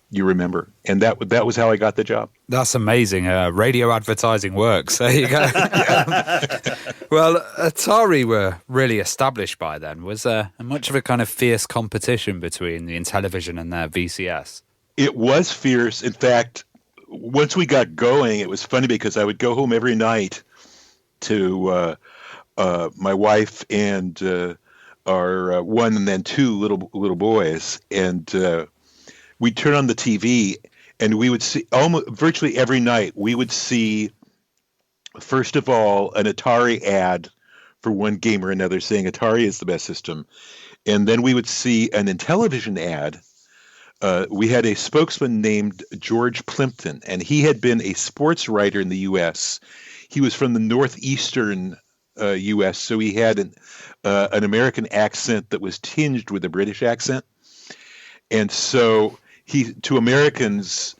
Speaker 4: you remember. And that was how I got the job.
Speaker 3: That's amazing. Radio advertising works. There you go. Well, Atari were really established by then. Was there much of a kind of fierce competition between the Intellivision and their VCS?
Speaker 4: It was fierce. In fact, once we got going, it was funny because I would go home every night to my wife and our one and then two little boys, and we'd turn on the TV, and we would see almost virtually every night. We would see, first of all, an Atari ad for one game or another saying Atari is the best system, and then we would see an Intellivision ad. We had a spokesman named George Plimpton, and he had been a sports writer in the U.S. He was from the northeastern U.S., so he had an American accent that was tinged with a British accent. And so to Americans,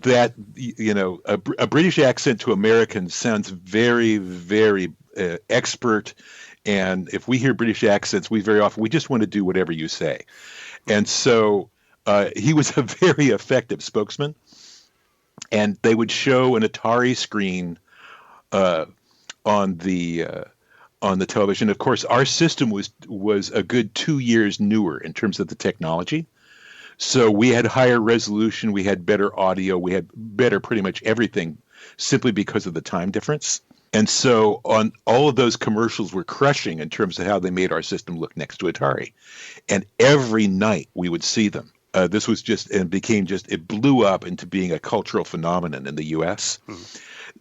Speaker 4: that, a British accent to Americans sounds very, very expert. And if we hear British accents, we just want to do whatever you say. And so he was a very effective spokesman. And they would show an Atari screen on the television. Of course, our system was a good 2 years newer in terms of the technology. So we had higher resolution, we had better audio, we had better pretty much everything simply because of the time difference. And so on all of those commercials were crushing in terms of how they made our system look next to Atari. And every night we would see them. This was it blew up into being a cultural phenomenon in the U.S.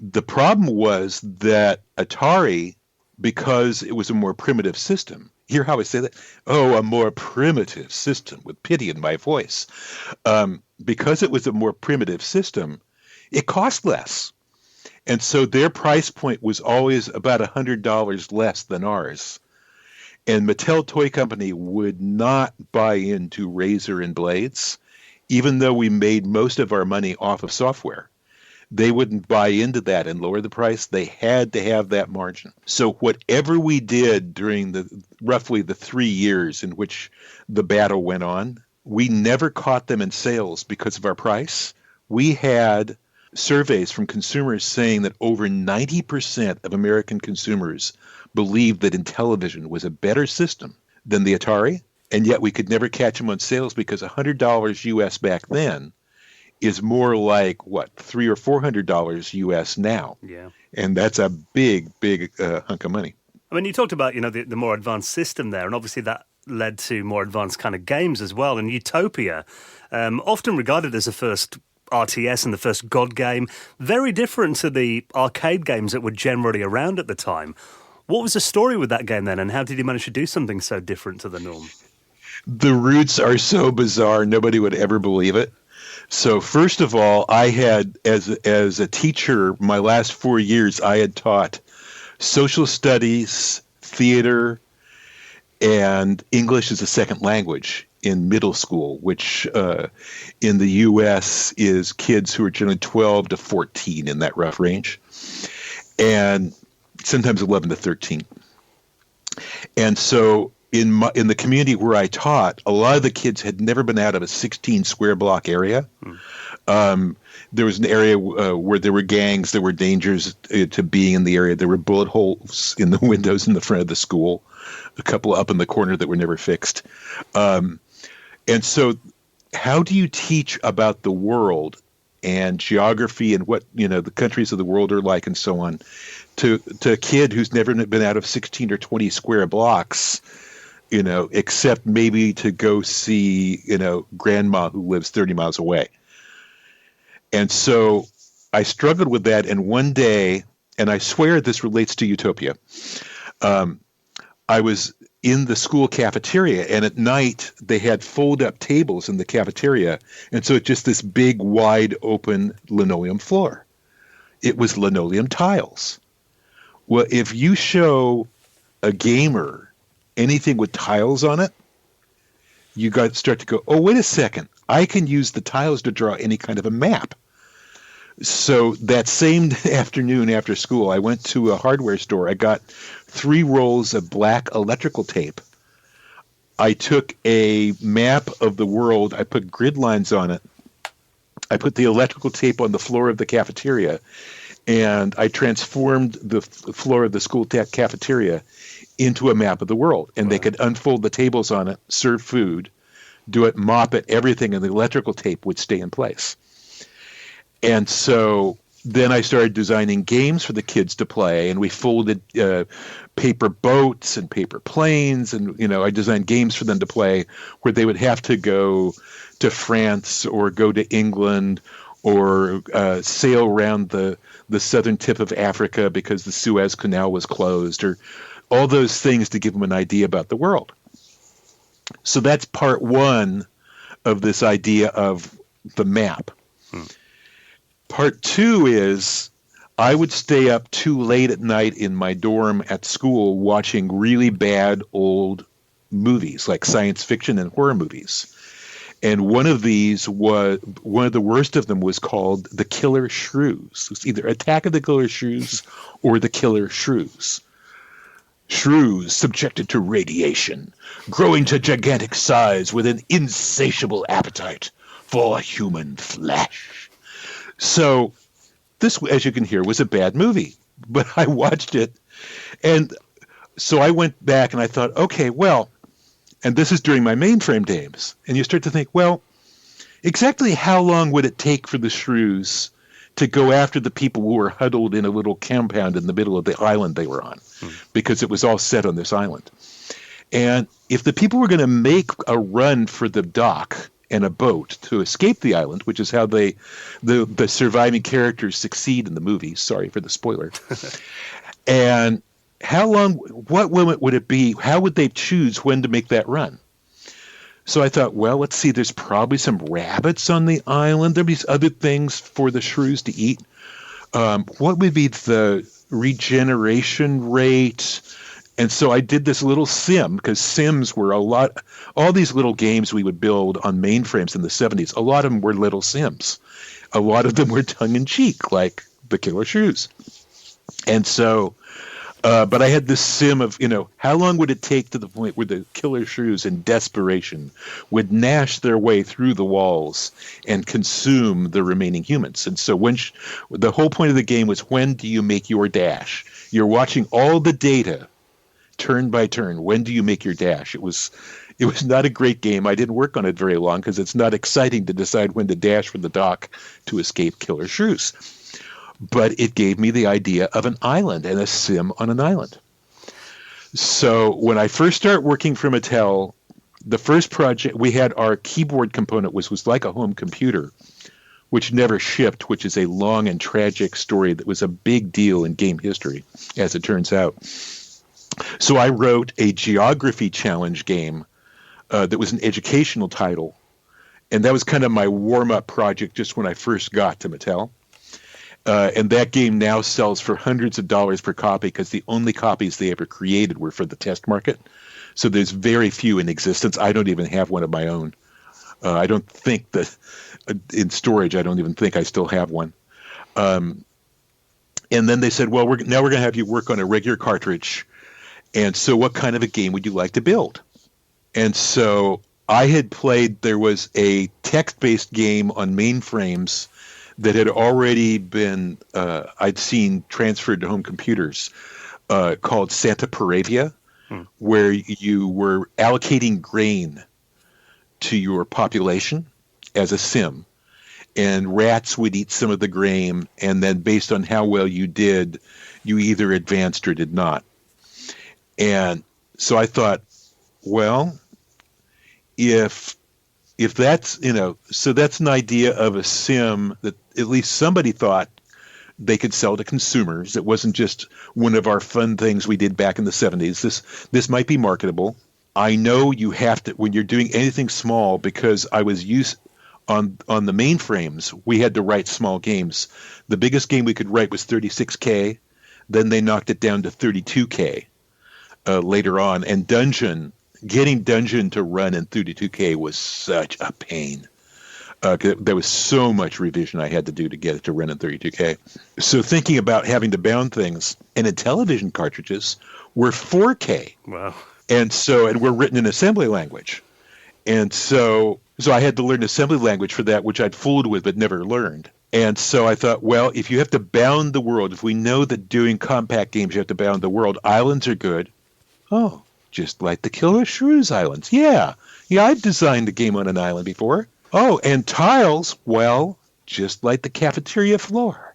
Speaker 4: The problem was that Atari, because it was a more primitive system, hear how I say that? Oh, a more primitive system, with pity in my voice. Because it was a more primitive system, it cost less. And so their price point was always about $100 less than ours. And Mattel Toy Company would not buy into razor and blades, even though we made most of our money off of software. They wouldn't buy into that and lower the price. They had to have that margin. So whatever we did during roughly the 3 years in which the battle went on, we never caught them in sales because of our price. We had surveys from consumers saying that over 90% of American consumers believed that Intellivision was a better system than the Atari, and yet we could never catch them on sales because $100 US back then is more like, $300 or $400 US now.
Speaker 1: Yeah.
Speaker 4: And that's a big hunk of money.
Speaker 1: I mean, you talked about, the more advanced system there, and obviously that led to more advanced kind of games as well. And Utopia, often regarded as the first RTS and the first God game, very different to the arcade games that were generally around at the time. What was the story with that game then, and how did you manage to do something so different to the norm?
Speaker 4: The roots are so bizarre, nobody would ever believe it. So first of all, I had, as a teacher, my last 4 years, I had taught social studies, theater, and English as a second language in middle school, which in the U.S. is kids who are generally 12 to 14 in that rough range, and sometimes 11 to 13. And so in the community where I taught, a lot of the kids had never been out of a 16 square block area. There was an area where there were gangs, there were dangers to being in the area. There were bullet holes in the windows in the front of the school, a couple up in the corner that were never fixed. And so how do you teach about the world and geography and what, the countries of the world are like and so on to a kid who's never been out of 16 or 20 square blocks, except maybe to go see, grandma who lives 30 miles away. And so I struggled with that. And one day, and I swear this relates to Utopia, I was in the school cafeteria, and at night they had fold-up tables in the cafeteria. And so it's just this big, wide open linoleum floor. It was linoleum tiles. Well, if you show a gamer anything with tiles on it, you got to start to go, oh, wait a second. I can use the tiles to draw any kind of a map. So that same afternoon after school, I went to a hardware store. I got 3 rolls of black electrical tape. I took a map of the world. I put grid lines on it. I put the electrical tape on the floor of the cafeteria, and I transformed the floor of the school cafeteria into a map of the world. And they could unfold the tables on it, serve food, do it, mop it, everything, and the electrical tape would stay in place. And so then I started designing games for the kids to play, and we folded paper boats and paper planes, and I designed games for them to play where they would have to go to France or go to England or sail around the southern tip of Africa because the Suez Canal was closed, or all those things to give them an idea about the world. So that's part one of this idea of the map. Part two is I would stay up too late at night in my dorm at school watching really bad old movies, like science fiction and horror movies. And one of the worst of them was called The Killer Shrews. It was either Attack of the Killer Shrews or The Killer Shrews. Shrews subjected to radiation, growing to gigantic size with an insatiable appetite for human flesh. So this, as you can hear, was a bad movie, but I watched it. And so I went back and I thought, okay, well, and this is during my mainframe days. And you start to think, well, exactly how long would it take for the shrews to go after the people who were huddled in a little compound in the middle of the island they were on? Because it was all set on this island. And if the people were going to make a run for the dock and a boat to escape the island, which is how the surviving characters succeed in the movie, sorry for the spoiler, and what limit would it be? How would they choose when to make that run? So I thought, well, let's see, there's probably some rabbits on the island. There'll be other things for the shrews to eat. What would be the regeneration rate? And so I did this little sim, because sims were all these little games we would build on mainframes in the 70s. A lot of them were little sims. A lot of them were tongue-in-cheek, like the Killer Shrews. And so, but I had this sim of, how long would it take to the point where the Killer Shrews in desperation would gnash their way through the walls and consume the remaining humans. And so the whole point of the game was, when do you make your dash? You're watching all the data turn by turn. When do you make your dash? It was not a great game. I didn't work on it very long because it's not exciting to decide when to dash from the dock to escape Killer Shrews. But it gave me the idea of an island and a sim on an island. So when I first started working for Mattel, the first project, we had our keyboard component was like a home computer, which never shipped, which is a long and tragic story that was a big deal in game history, as it turns out. So I wrote a geography challenge game that was an educational title, and that was kind of my warm-up project just when I first got to Mattel. And that game now sells for hundreds of dollars per copy because the only copies they ever created were for the test market. So there's very few in existence. I don't even have one of my own. I don't think that in storage, I don't even think I still have one. And then they said, well, now we're going to have you work on a regular cartridge. And so what kind of a game would you like to build? And so I had there was a text-based game on mainframes that had already been, I'd seen transferred to home computers, called Santa Paravia, where you were allocating grain to your population as a sim. And rats would eat some of the grain, and then based on how well you did, you either advanced or did not. And so I thought, well, if that's, so that's an idea of a sim that at least somebody thought they could sell to consumers. It wasn't just one of our fun things we did back in the 70s. This might be marketable. I know you have to, when you're doing anything small, because I was used on the mainframes, we had to write small games. The biggest game we could write was 36K. Then they knocked it down to 32K. Later on, and getting Dungeon to run in 32K was such a pain. There was so much revision I had to do to get it to run in 32K. So thinking about having to bound things, and Intellivision cartridges were 4K.
Speaker 1: Wow.
Speaker 4: And we're written in assembly language. And so So I had to learn assembly language for that, which I'd fooled with but never learned. And so I thought, well, if you have to bound the world, if we know that doing compact games you have to bound the world, islands are good. Oh, just like the Killer Shrews Islands. Yeah, I've designed a game on an island before. Oh, and tiles, well, just like the cafeteria floor.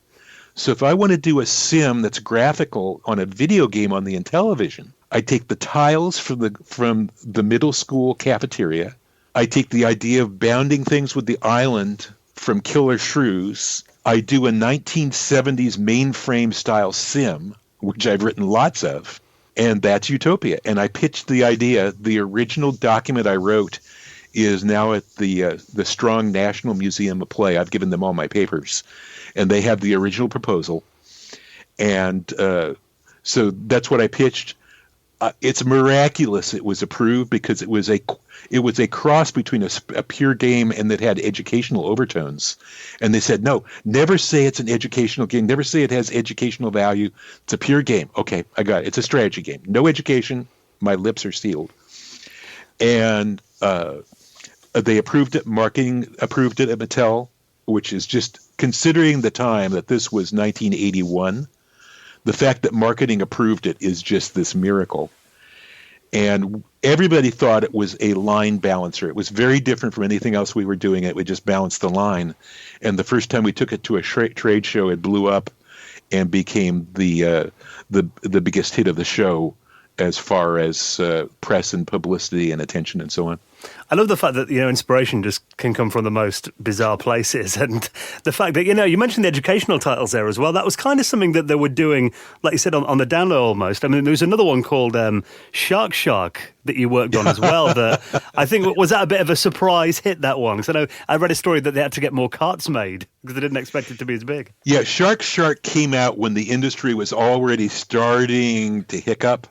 Speaker 4: So if I want to do a sim that's graphical on a video game on the Intellivision, I take the tiles from the middle school cafeteria. I take the idea of bounding things with the island from Killer Shrews. I do a 1970s mainframe style sim, which I've written lots of, and that's Utopia. And I pitched the idea. The original document I wrote is now at the Strong National Museum of Play. I've given them all my papers, and they have the original proposal. And so that's what I pitched. It's miraculous it was approved because it was a cross between a pure game and that had educational overtones. And they said, no, never say it's an educational game. Never say it has educational value. It's a pure game. Okay, I got it. It's a strategy game. No education. My lips are sealed. And they approved it. Marketing approved it at Mattel, which is just, considering the time that this was 1981, the fact that marketing approved it is just this miracle. And everybody thought it was a line balancer. It was very different from anything else we were doing. It would just balance the line. And the first time we took it to a trade show, it blew up and became the biggest hit of the show as far as press and publicity and attention and so on.
Speaker 1: I love the fact that, inspiration just can come from the most bizarre places. And the fact that, you mentioned the educational titles there as well. That was kind of something that they were doing, like you said, on the Daglow almost. I mean, there was another one called Shark that you worked on as well. That I think, was that a bit of a surprise hit, that one? Because I know I read a story that they had to get more carts made because they didn't expect it to be as big.
Speaker 4: Yeah, Shark came out when the industry was already starting to hiccup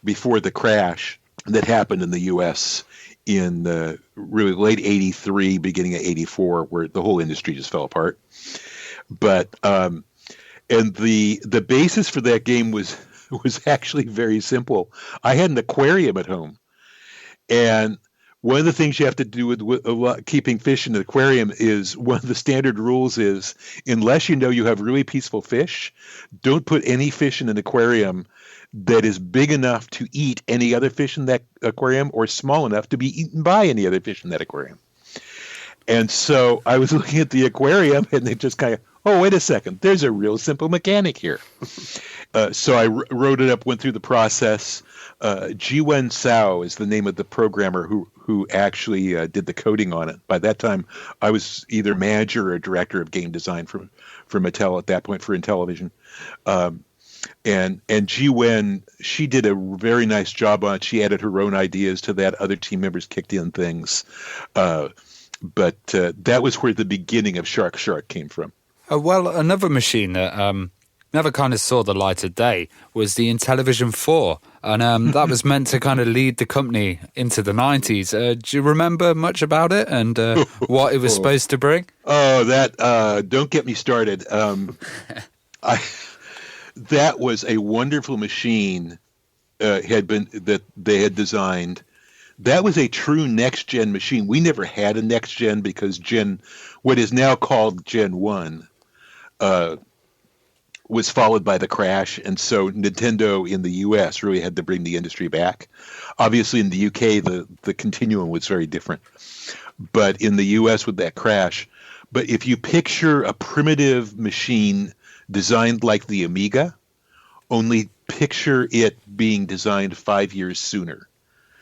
Speaker 4: before the crash that happened in the U.S. in really late 83, beginning of 84, where the whole industry just fell apart. But and the basis for that game was actually very simple. I had an aquarium at home, and one of the things you have to do with keeping fish in the aquarium is, one of the standard rules is, unless you have really peaceful fish, don't put any fish in an aquarium that is big enough to eat any other fish in that aquarium or small enough to be eaten by any other fish in that aquarium. And so I was looking at the aquarium, and they just kind of, oh, wait a second, there's a real simple mechanic here. So I wrote it up, went through the process. Jiwen Sao is the name of the programmer who actually did the coding on it. By that time, I was either manager or director of game design for Mattel at that point for Intellivision. And Jiwen, she did a very nice job on it. She added her own ideas to that. Other team members kicked in things. But that was where the beginning of Shark came from.
Speaker 3: Well, another machine that never kind of saw the light of day was the Intellivision 4. And that was meant to kind of lead the company into the 90s. Do you remember much about it and what it was supposed to bring?
Speaker 4: Oh, that don't get me started. That was a wonderful machine that they had designed. That was a true next-gen machine. We never had a next-gen because what is now called Gen 1, was followed by the crash, and so Nintendo in the U.S. really had to bring the industry back. Obviously, in the U.K., the continuum was very different. But in the U.S. with that crash, but if you picture a primitive machine designed like the Amiga, only picture it being designed 5 years sooner.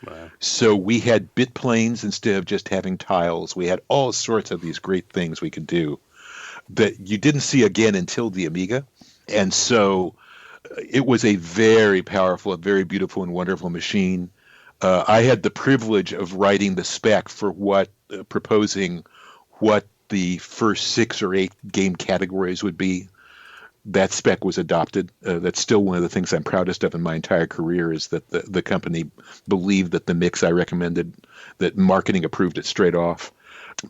Speaker 4: Wow. So we had bit planes instead of just having tiles. We had all sorts of these great things we could do that you didn't see again until the Amiga. And so it was a very powerful, a very beautiful and wonderful machine. I had the privilege of writing the spec for proposing what the first 6 or 8 game categories would be. That spec was adopted. That's still one of the things I'm proudest of in my entire career, is that the company believed that the mix I recommended, that marketing approved it straight off.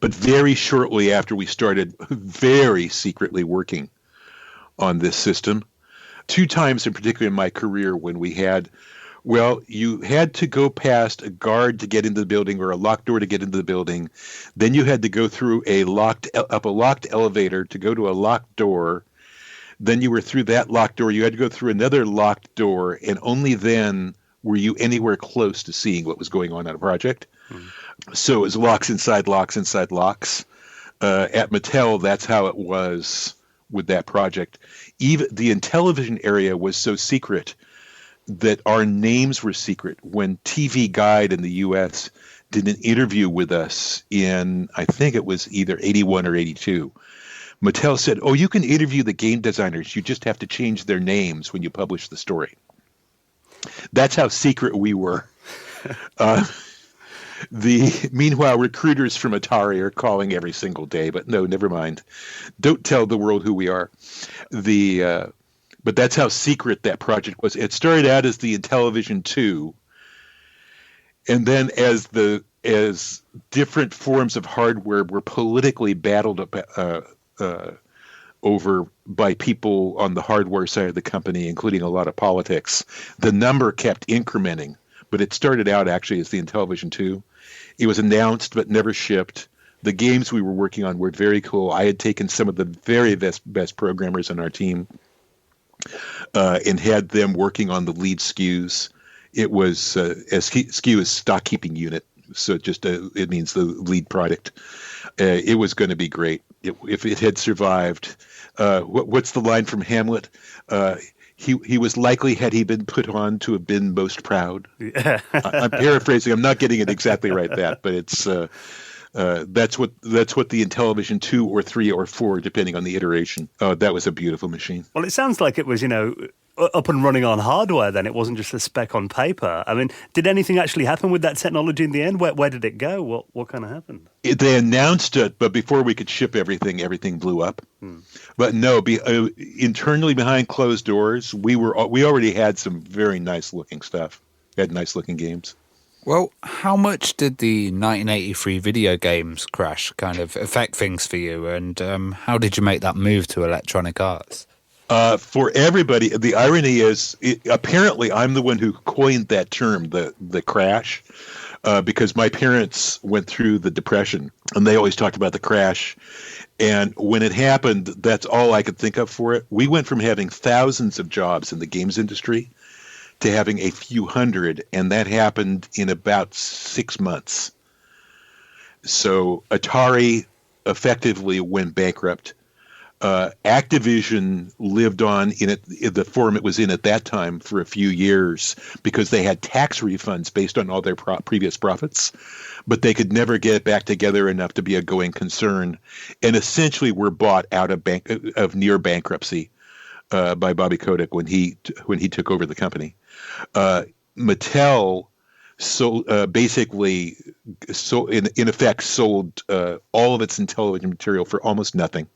Speaker 4: But very shortly after we started very secretly working on this system, 2 times in particular in my career when we had Well, you had to go past a guard to get into the building or a locked door to get into the building. Then you had to go through a locked elevator to go to a locked door. Then you were through that locked door. You had to go through another locked door, and only then were you anywhere close to seeing what was going on a project. So it was locks inside locks inside locks. At Mattel, that's how it was with that project. Even the Intellivision area was so secret that our names were secret. When TV Guide in the U.S. did an interview with us in, I think it was either 81 or 82, Mattel said, "Oh, you can interview the game designers. You just have to change their names when you publish the story." That's how secret we were. Meanwhile, recruiters from Atari are calling every single day, but no, never mind. Don't tell the world who we are. But that's how secret that project was. It started out as the Intellivision 2, and then as different forms of hardware were politically battled over by people on the hardware side of the company, including a lot of politics, the number kept incrementing. But it started out actually as the Intellivision 2. It was announced but never shipped. The games we were working on were very cool. I had taken some of the very best programmers on our team and had them working on the lead SKUs. It was a SKU is stock keeping unit, so it means the lead product. It was going to be great if it had survived. What's the line from Hamlet? He was likely, had he been put on, to have been most proud. Yeah. I'm paraphrasing. I'm not getting it exactly right. But it's that's what the Intellivision 2 or 3 or 4, depending on the iteration. That was a beautiful machine.
Speaker 1: Well, it sounds like it was, up and running on hardware. Then it wasn't just a spec on paper. I mean, did anything actually happen with that technology in the end? Where did it go? What kind of happened?
Speaker 4: They announced it, but before we could ship everything blew up. But no, internally behind closed doors, we already had some very nice looking stuff. We had nice looking games.
Speaker 3: Well, how much did the 1983 video games crash kind of affect things for you, and how did you make that move to Electronic Arts?
Speaker 4: For everybody, the irony is, apparently I'm the one who coined that term, the crash, because my parents went through the Depression, and they always talked about the crash. And when it happened, that's all I could think of for it. We went from having thousands of jobs in the games industry to having a few hundred, and that happened in about 6 months. So Atari effectively went bankrupt. Activision lived on in the form it was in at that time for a few years because they had tax refunds based on all their previous profits, but they could never get it back together enough to be a going concern, and essentially were bought out of near bankruptcy by Bobby Kotick when he took over the company. Mattel in effect sold all of its Intellivision material for almost nothing.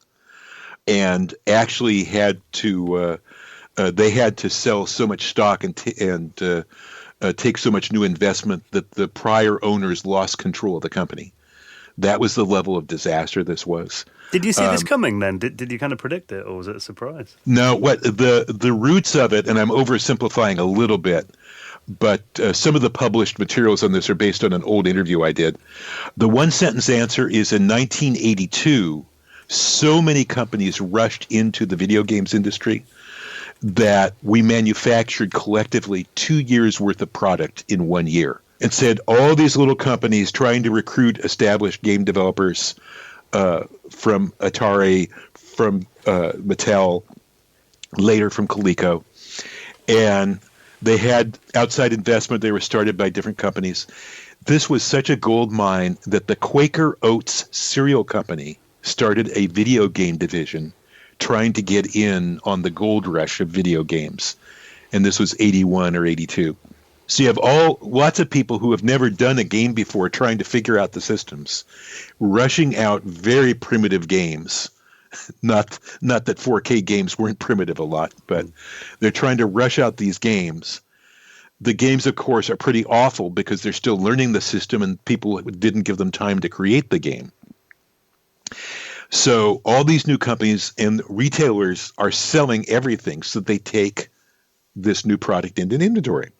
Speaker 4: And actually had to sell so much stock and take so much new investment that the prior owners lost control of the company. That was the level of disaster this was.
Speaker 1: Did you see this coming then? Did you kind of predict it, or was it a surprise?
Speaker 4: No, the roots of it, and I'm oversimplifying a little bit, but some of the published materials on this are based on an old interview I did. The one-sentence answer is in 1982, so many companies rushed into the video games industry that we manufactured collectively 2 years worth of product in 1 year. And said all these little companies trying to recruit established game developers from Atari, from Mattel, later from Coleco, and they had outside investment. They were started by different companies. This was such a gold mine that the Quaker Oats cereal company started a video game division trying to get in on the gold rush of video games. And this was 81 or 82. So you have lots of people who have never done a game before trying to figure out the systems, rushing out very primitive games. Not that 4K games weren't primitive a lot, but they're trying to rush out these games. The games, of course, are pretty awful because they're still learning the system and people didn't give them time to create the game. So all these new companies and retailers are selling everything so they take this new product into inventory.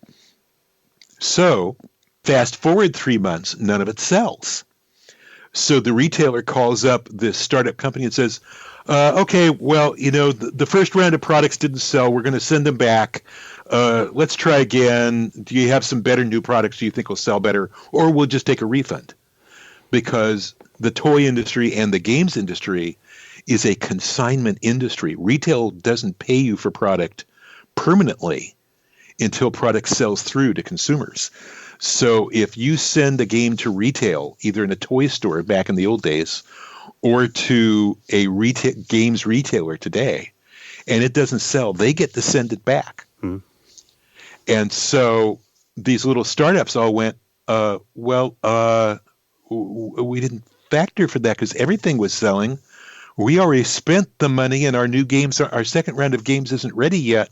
Speaker 4: So fast forward 3 months, none of it sells. So the retailer calls up this startup company and says, okay, well, the first round of products didn't sell. We're going to send them back. Let's try again. Do you have some better new products you think will sell better? Or we'll just take a refund. Because the toy industry and the games industry is a consignment industry. Retail doesn't pay you for product permanently until product sells through to consumers. So if you send a game to retail, either in a toy store back in the old days or to a games retailer today, and it doesn't sell, they get to send it back. And so these little startups all went, we didn't factor for that because everything was selling. We already spent the money and our new games, our second round of games isn't ready yet.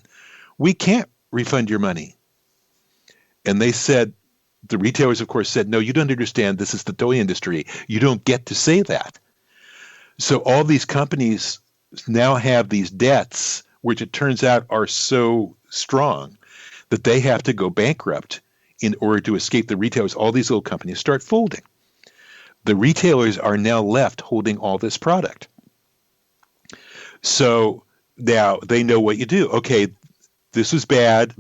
Speaker 4: We can't refund your money. And they said, the retailers, of course, said, no, you don't understand. This is the toy industry. You don't get to say that. So all these companies now have these debts, which it turns out are so strong that they have to go bankrupt in order to escape the retailers. All these little companies start folding. The retailers are now left holding all this product. So now they know what you do. Okay, this is bad.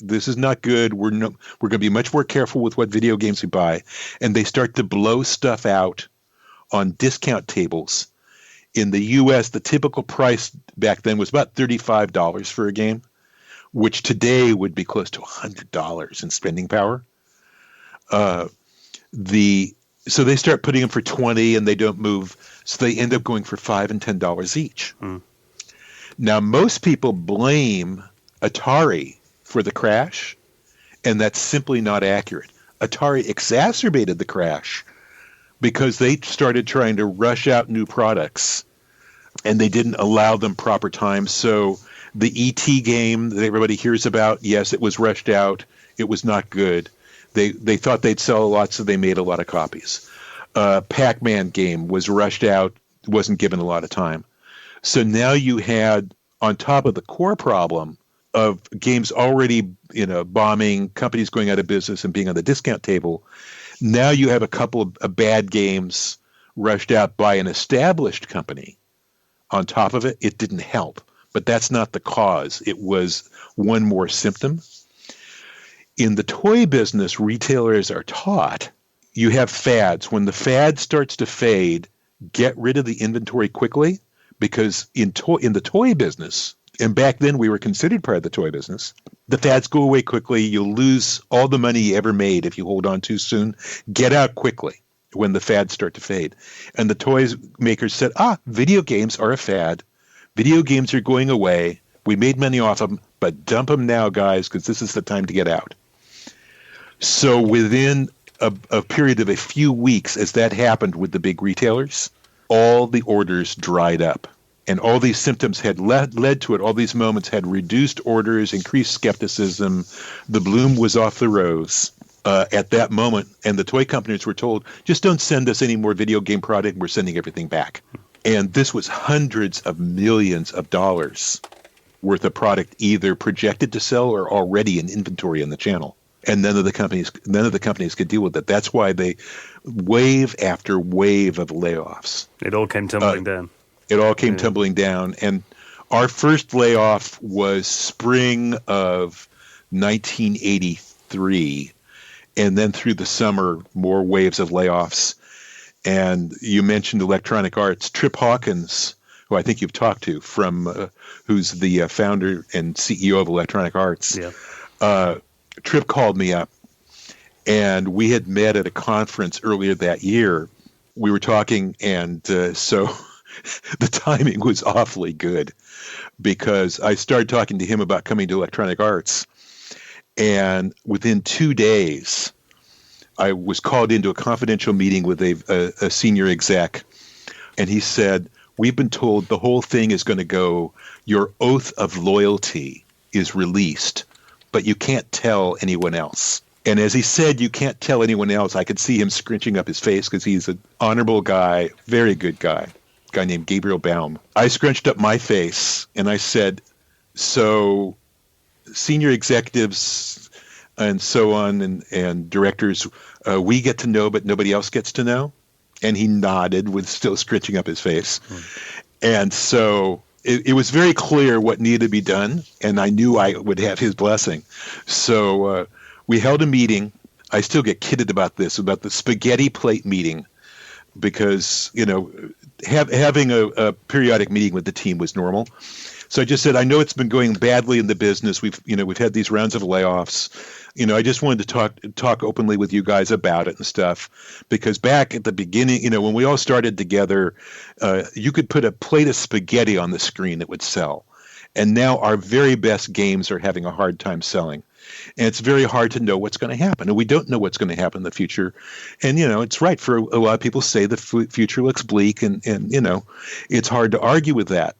Speaker 4: This is not good. We're going to be much more careful with what video games we buy. And they start to blow stuff out on discount tables. In the U.S., the typical price back then was about $35 for a game, which today would be close to $100 in spending power. So they start putting them for $20 and they don't move. So they end up going for $5 and $10 each. Now, most people blame Atari for the crash, and that's simply not accurate. Atari exacerbated the crash because they started trying to rush out new products, and they didn't allow them proper time. So the E.T. game that everybody hears about, yes, it was rushed out. It was not good. They thought they'd sell a lot, so they made a lot of copies. Pac-Man game was rushed out, wasn't given a lot of time. So now you had, on top of the core problem of games already, bombing, companies going out of business and being on the discount table, now you have a couple of bad games rushed out by an established company. On top of it, it didn't help. But that's not the cause. It was one more symptom. In the toy business, retailers are taught you have fads. When the fad starts to fade, get rid of the inventory quickly, because in the toy business, and back then we were considered part of the toy business, the fads go away quickly. You'll lose all the money you ever made if you hold on too soon. Get out quickly when the fads start to fade. And the toys makers said, video games are a fad. Video games are going away. We made money off them, but dump them now, guys, because this is the time to get out. So within a period of a few weeks, as that happened with the big retailers, all the orders dried up. And all these symptoms had led to it. All these moments had reduced orders, increased skepticism. The bloom was off the rose at that moment. And the toy companies were told, just don't send us any more video game product. We're sending everything back. And this was hundreds of millions of dollars worth of product either projected to sell or already in inventory in the channel. And none of the companies could deal with it. That's why they wave after wave of layoffs.
Speaker 1: It all came tumbling down.
Speaker 4: It all came tumbling down. And our first layoff was spring of 1983. And then through the summer, more waves of layoffs. And you mentioned Electronic Arts. Trip Hawkins, who I think you've talked to, who's the founder and CEO of Electronic Arts. Yeah. Trip called me up, and we had met at a conference earlier that year. We were talking, and so the timing was awfully good because I started talking to him about coming to Electronic Arts, and within 2 days, I was called into a confidential meeting with a senior exec, and he said, we've been told the whole thing is going to go, your oath of loyalty is released, but you can't tell anyone else. And as he said, you can't tell anyone else, I could see him scrunching up his face because he's an honorable guy, very good guy named Gabriel Baum. I scrunched up my face and I said, so senior executives, and so on, and directors, we get to know, but nobody else gets to know. And he nodded with still scritching up his face. And so it was very clear what needed to be done, and I knew I would have his blessing. So we held a meeting. I still get kidded about this, about the spaghetti plate meeting, because, having a periodic meeting with the team was normal. So I just said, I know it's been going badly in the business. We've had these rounds of layoffs. I just wanted to talk openly with you guys about it and stuff, because back at the beginning, when we all started together, you could put a plate of spaghetti on the screen that would sell. And now our very best games are having a hard time selling. And it's very hard to know what's going to happen. And we don't know what's going to happen in the future. And, it's right for a lot of people say the future looks bleak, and it's hard to argue with that.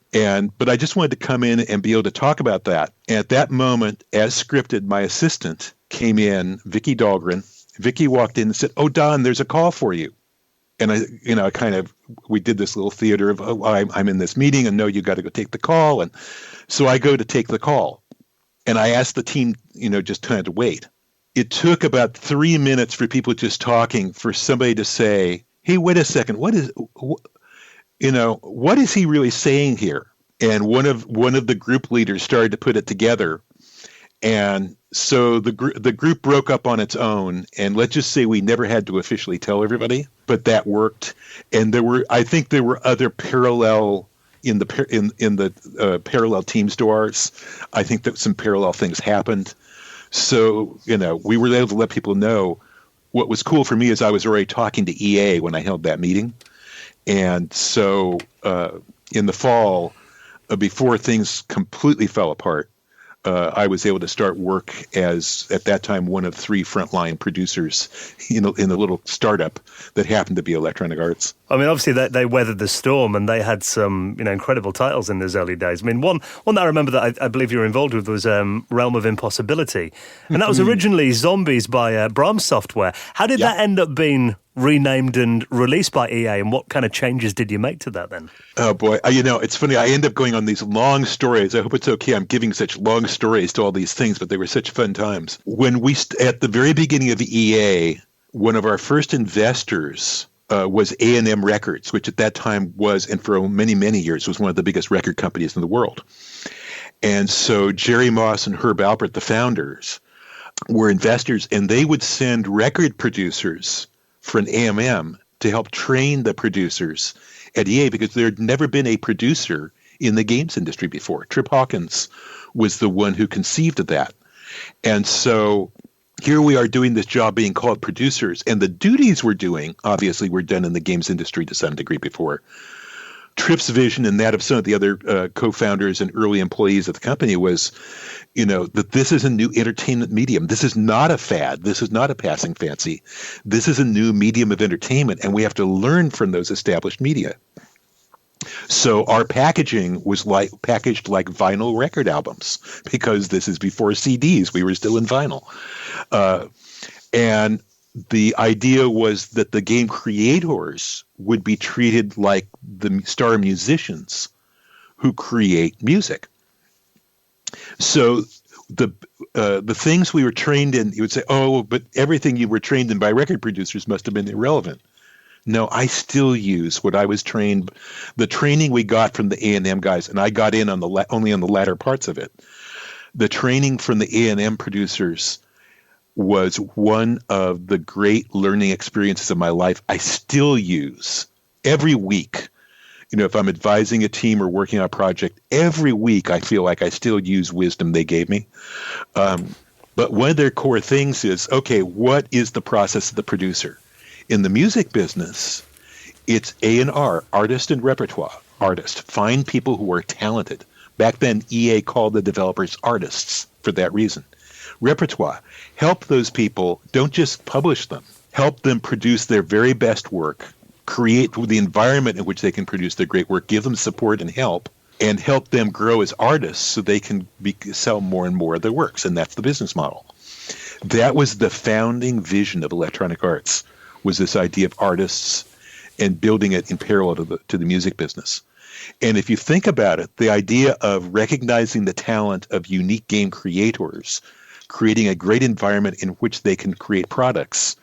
Speaker 4: But I just wanted to come in and be able to talk about that. And at that moment, as scripted, my assistant came in, Vicky Dahlgren. Vicky walked in and said, "Oh, Don, there's a call for you." And we did this little theater of, I'm in this meeting, and no, you got to go take the call. And so I go to take the call. And I asked the team, just kind of to wait. It took about 3 minutes for people just talking for somebody to say, "Hey, wait a second, what is he really saying here?" And one of the group leaders started to put it together. And so the group broke up on its own. And let's just say we never had to officially tell everybody, but that worked. And I think there were other parallel in the parallel teams to ours. I think that some parallel things happened. So, we were able to let people know. What was cool for me is I was already talking to EA when I held that meeting. And so in the fall, before things completely fell apart, I was able to start work as, at that time, one of 3 frontline producers in a little startup that happened to be Electronic Arts.
Speaker 1: I mean, obviously, they weathered the storm, and they had some, incredible titles in those early days. I mean, one that I remember that I believe you were involved with was Realm of Impossibility, and that was originally Zombies by Brahms Software. How did that end up being renamed and released by EA, and what kind of changes did you make to that then?
Speaker 4: Oh boy, it's funny. I end up going on these long stories. I hope it's okay. I'm giving such long stories to all these things, but they were such fun times. When at the very beginning of EA, one of our first investors was A&M Records, which at that time was, and for many, many years, was one of the biggest record companies in the world. And so Jerry Moss and Herb Alpert, the founders, were investors, and they would send record producers for an A&M to help train the producers at EA, because there had never been a producer in the games industry before. Trip Hawkins was the one who conceived of that. And so here we are doing this job being called producers, and the duties we're doing, obviously, were done in the games industry to some degree before. Trip's vision and that of some of the other co-founders and early employees of the company was, that this is a new entertainment medium. This is not a fad. This is not a passing fancy. This is a new medium of entertainment, and we have to learn from those established media. So our packaging was packaged like vinyl record albums, because this is before CDs. We were still in vinyl. And the idea was that the game creators would be treated like the star musicians who create music. So the things we were trained in, you would say, "Oh, but everything you were trained in by record producers must have been irrelevant." No, I still use what I was trained, the training we got from the A&M guys, and I got in on only on the latter parts of it. The training from the A&M producers was one of the great learning experiences of my life. I still use every week. If I'm advising a team or working on a project, every week I feel like I still use wisdom they gave me. But one of their core things is, okay, what is the process of the producer? In the music business, it's A&R, artist and repertoire. Artist, find people who are talented. Back then, EA called the developers artists for that reason. Repertoire, help those people, don't just publish them. Help them produce their very best work, create the environment in which they can produce their great work, give them support and help them grow as artists so they can sell more and more of their works, and that's the business model. That was the founding vision of Electronic Arts, was this idea of artists and building it in parallel to the music business. And if you think about it, the idea of recognizing the talent of unique game creators creating a great environment in which they can create products,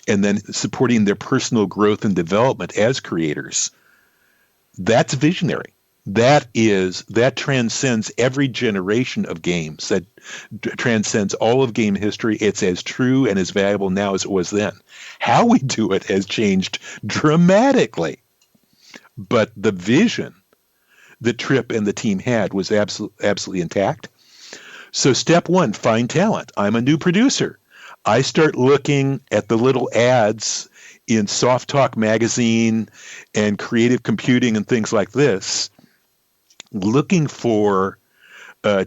Speaker 4: and then supporting their personal growth and development as creators. That's visionary. That transcends every generation of games. That transcends all of game history. It's as true and as valuable now as it was then. How we do it has changed dramatically. But the vision that Tripp and the team had was absolutely intact. So step one, find talent. I'm a new producer. I start looking at the little ads in Soft Talk magazine and Creative Computing and things like this, looking for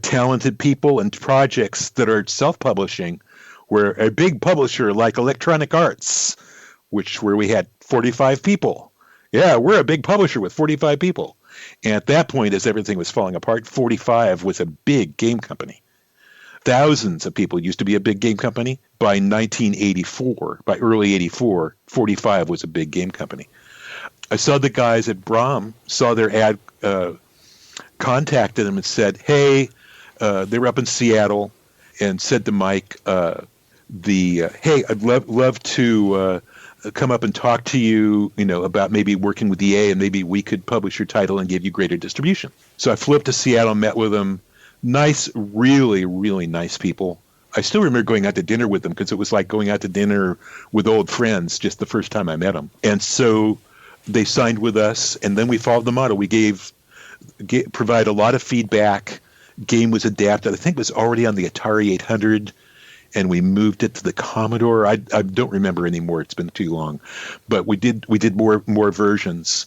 Speaker 4: talented people and projects that are self-publishing, where a big publisher like Electronic Arts, where we had 45 people. Yeah, we're a big publisher with 45 people. And at that point, as everything was falling apart, 45 was a big game company. Thousands of people used to be a big game company. By 1984, by early 84, 45 was a big game company. I saw the guys at Braum, saw their ad, contacted them and said, hey, they were up in Seattle, and said to Mike, hey, I'd love to come up and talk to you, about maybe working with EA, and maybe we could publish your title and give you greater distribution. So I flew up to Seattle, met with them. Nice, really, really nice people. I still remember going out to dinner with them because it was like going out to dinner with old friends just the first time I met them. And so they signed with us, and then we followed the model. We provide a lot of feedback. Game was adapted. I think it was already on the Atari 800, and we moved it to the Commodore. I don't remember anymore. It's been too long. But we did more versions,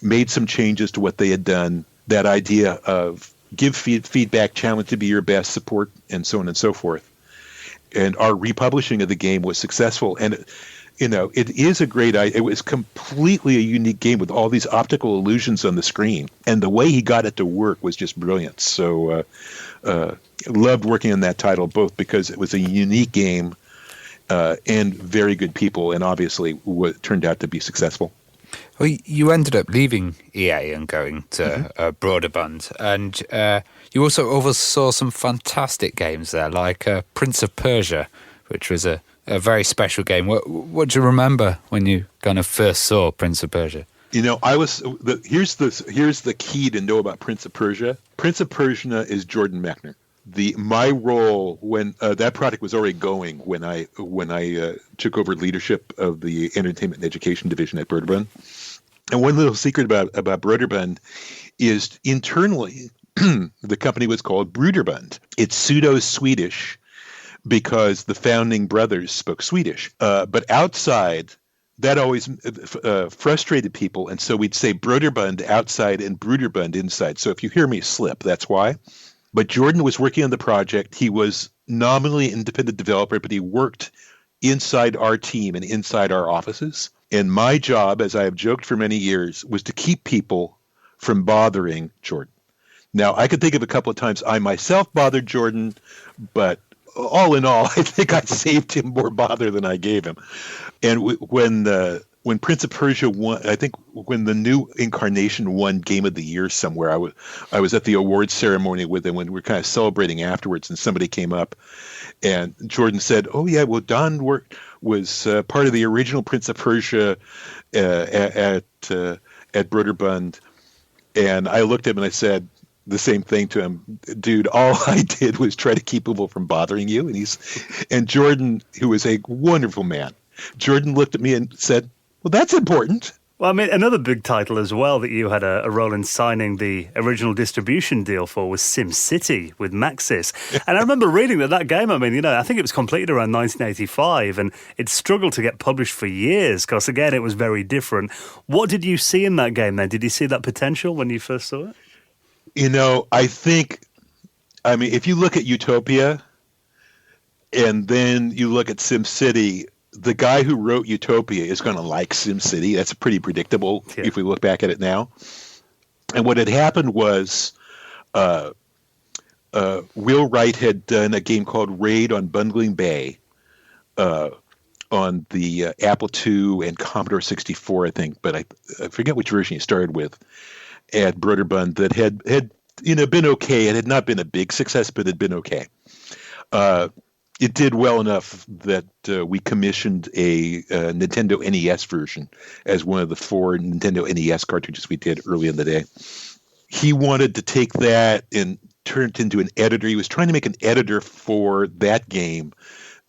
Speaker 4: made some changes to what they had done. That idea of give feedback, challenge to be your best, support, and so on and so forth. And our republishing of the game was successful. And, it is a great idea. It was completely a unique game with all these optical illusions on the screen. And the way he got it to work was just brilliant. So loved working on that title, both because it was a unique game and very good people, and obviously what turned out to be successful.
Speaker 3: Well, you ended up leaving EA and going to Broderbund, and you also oversaw some fantastic games there, like Prince of Persia, which was a very special game. What do you remember when you kind of first saw Prince of Persia?
Speaker 4: Here's the key to know about Prince of Persia. Prince of Persia is Jordan Mechner. My role when that project was already going when I took over leadership of the Entertainment and Education Division at Broderbund. And one little secret about Broderbund is internally the company was called Broderbund. It's pseudo-Swedish because the founding brothers spoke Swedish. But outside, that always frustrated people, and so we'd say Broderbund outside and Broderbund inside. So if you hear me slip, that's why. But Jordan was working on the project. He was nominally independent developer, but he worked inside our team and inside our offices. And my job, as I have joked for many years, was to keep people from bothering Jordan. Now, I could think of a couple of times I myself bothered Jordan, but all in all, I think I saved him more bother than I gave him. And when Prince of Persia won, I think when the new incarnation won Game of the Year somewhere, I was at the awards ceremony with him when we were kind of celebrating afterwards, and somebody came up, and Jordan said, "Oh yeah, well Don was part of the original Prince of Persia at Broderbund," and I looked at him and I said the same thing to him, "Dude, all I did was try to keep people from bothering you." And Jordan, who is a wonderful man, Jordan looked at me and said, "Well, that's important."
Speaker 1: Well, I mean, another big title as well that you had a role in signing the original distribution deal for was SimCity with Maxis. And I remember reading that game, I mean, I think it was completed around 1985, and it struggled to get published for years because, again, it was very different. What did you see in that game then? Did you see that potential when you first saw it?
Speaker 4: I mean, if you look at Utopia and then you look at SimCity, the guy who wrote Utopia is going to like SimCity. That's pretty predictable if we look back at it now. And what had happened was Will Wright had done a game called Raid on Bungling Bay on the Apple II and Commodore 64, I think, but I forget which version he started with at Broderbund that had been okay. It had not been a big success, but it had been okay. it did well enough that we commissioned a Nintendo NES version as one of the 4 Nintendo NES cartridges we did early in the day. He wanted to take that and turn it into an editor. He was trying to make an editor for that game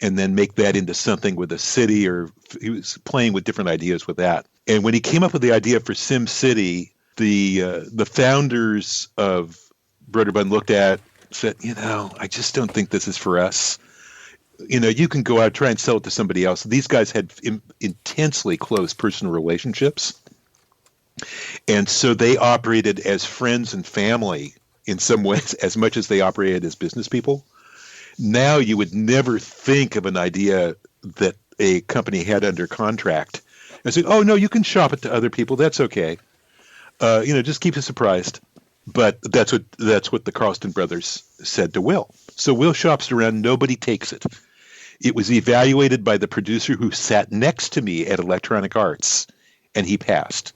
Speaker 4: and then make that into something with a city, or he was playing with different ideas with that. And when he came up with the idea for SimCity, the founders of Broderbund looked at it, said, I just don't think this is for us. You can go out, try and sell it to somebody else. These guys had intensely close personal relationships. And so they operated as friends and family in some ways, as much as they operated as business people. Now you would never think of an idea that a company had under contract and say, oh, no, you can shop it to other people. That's okay. Just keep it surprised. But that's what the Carlston brothers said to Will. So Will shops around. Nobody takes it. It was evaluated by the producer who sat next to me at Electronic Arts, and he passed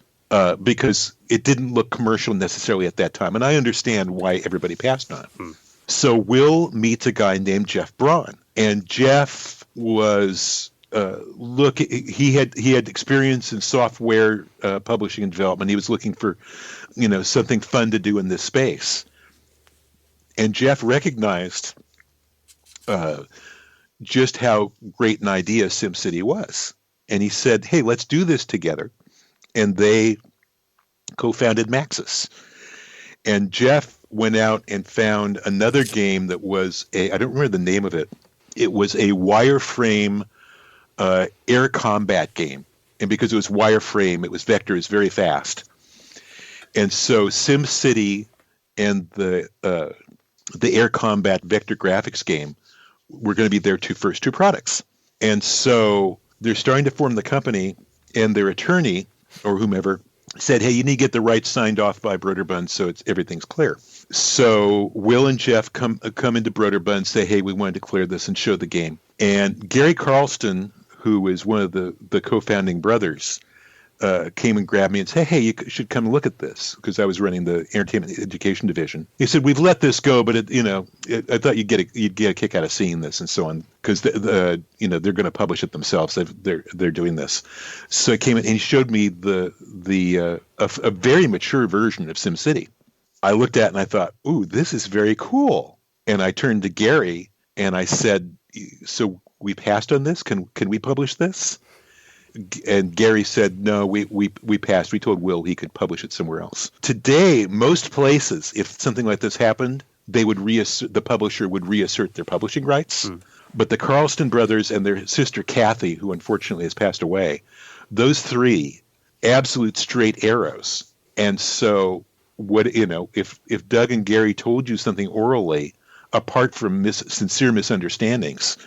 Speaker 4: because it didn't look commercial necessarily at that time. And I understand why everybody passed on it. So Will meets a guy named Jeff Braun, and Jeff was he had experience in software publishing and development. He was looking for something fun to do in this space, and Jeff recognized just how great an idea SimCity was, and he said, "Hey, let's do this together." And they co-founded Maxis, and Jeff went out and found another game that was I don't remember the name of it. It was a wireframe air combat game. And because it was wireframe, it was vector, it was very fast. And so SimCity and the air combat vector graphics game were going to be their first two products. And so they're starting to form the company, and their attorney or whomever said, hey, you need to get the rights signed off by Broderbund so everything's clear. So Will and Jeff come into Broderbund and say, hey, we wanted to clear this and show the game. And Gary Carlston, who is one of the co-founding brothers, came and grabbed me and said, hey, you should come and look at this, because I was running the entertainment education division. He said, we've let this go, but I thought you'd get a kick out of seeing this and so on, because they're going to publish it themselves. They're doing this. So he came in and he showed me a very mature version of SimCity. I looked at it and I thought, ooh, this is very cool. And I turned to Gary and I said, so we passed on this? Can we publish this? And Gary said, no, we passed. We told Will he could publish it somewhere else. Today, most places, if something like this happened, the publisher would reassert their publishing rights. But the Carlston brothers and their sister Kathy, who unfortunately has passed away, those three, absolute straight arrows. And so if Doug and Gary told you something orally, apart from sincere misunderstandings,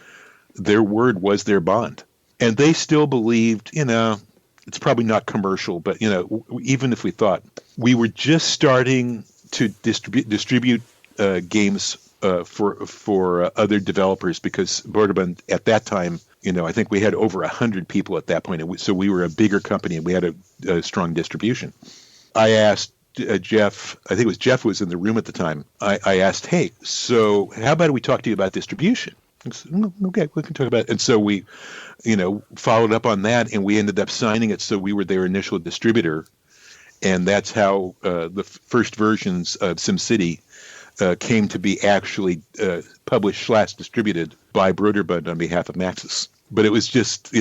Speaker 4: their word was their bond. And they still believed, it's probably not commercial, but, even if we thought, we were just starting to distribute games for other developers, because Broderbund at that time, I think we had over 100 people at that point. So we were a bigger company and we had a strong distribution. I asked Jeff, I think it was Jeff who was in the room at the time. I asked, hey, so how about we talk to you about distribution? Said, okay, we can talk about it. And so we, followed up on that, and we ended up signing it. So we were their initial distributor. And that's how the first versions of SimCity came to be actually published / distributed by Broderbund on behalf of Maxis. But it was just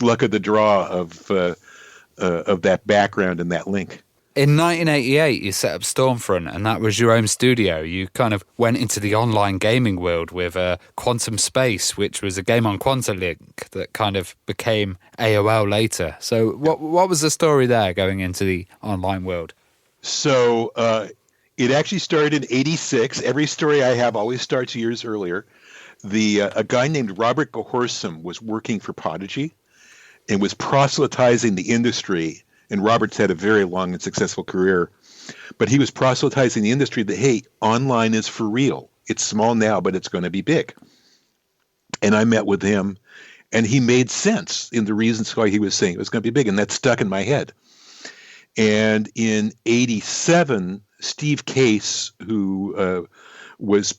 Speaker 4: luck of the draw of that background and that link.
Speaker 3: In 1988, you set up Stormfront, and that was your own studio. You kind of went into the online gaming world with Quantum Space, which was a game on Quantalink that kind of became AOL later. So what was the story there going into the online world?
Speaker 4: So it actually started in 86. Every story I have always starts years earlier. A guy named Robert Gehorsam was working for Prodigy and was proselytizing the industry. And Robert's had a very long and successful career, but he was proselytizing the industry that, hey, online is for real. It's small now, but it's going to be big. And I met with him, and he made sense in the reasons why he was saying it was going to be big, and that stuck in my head. And in 87, Steve Case, who was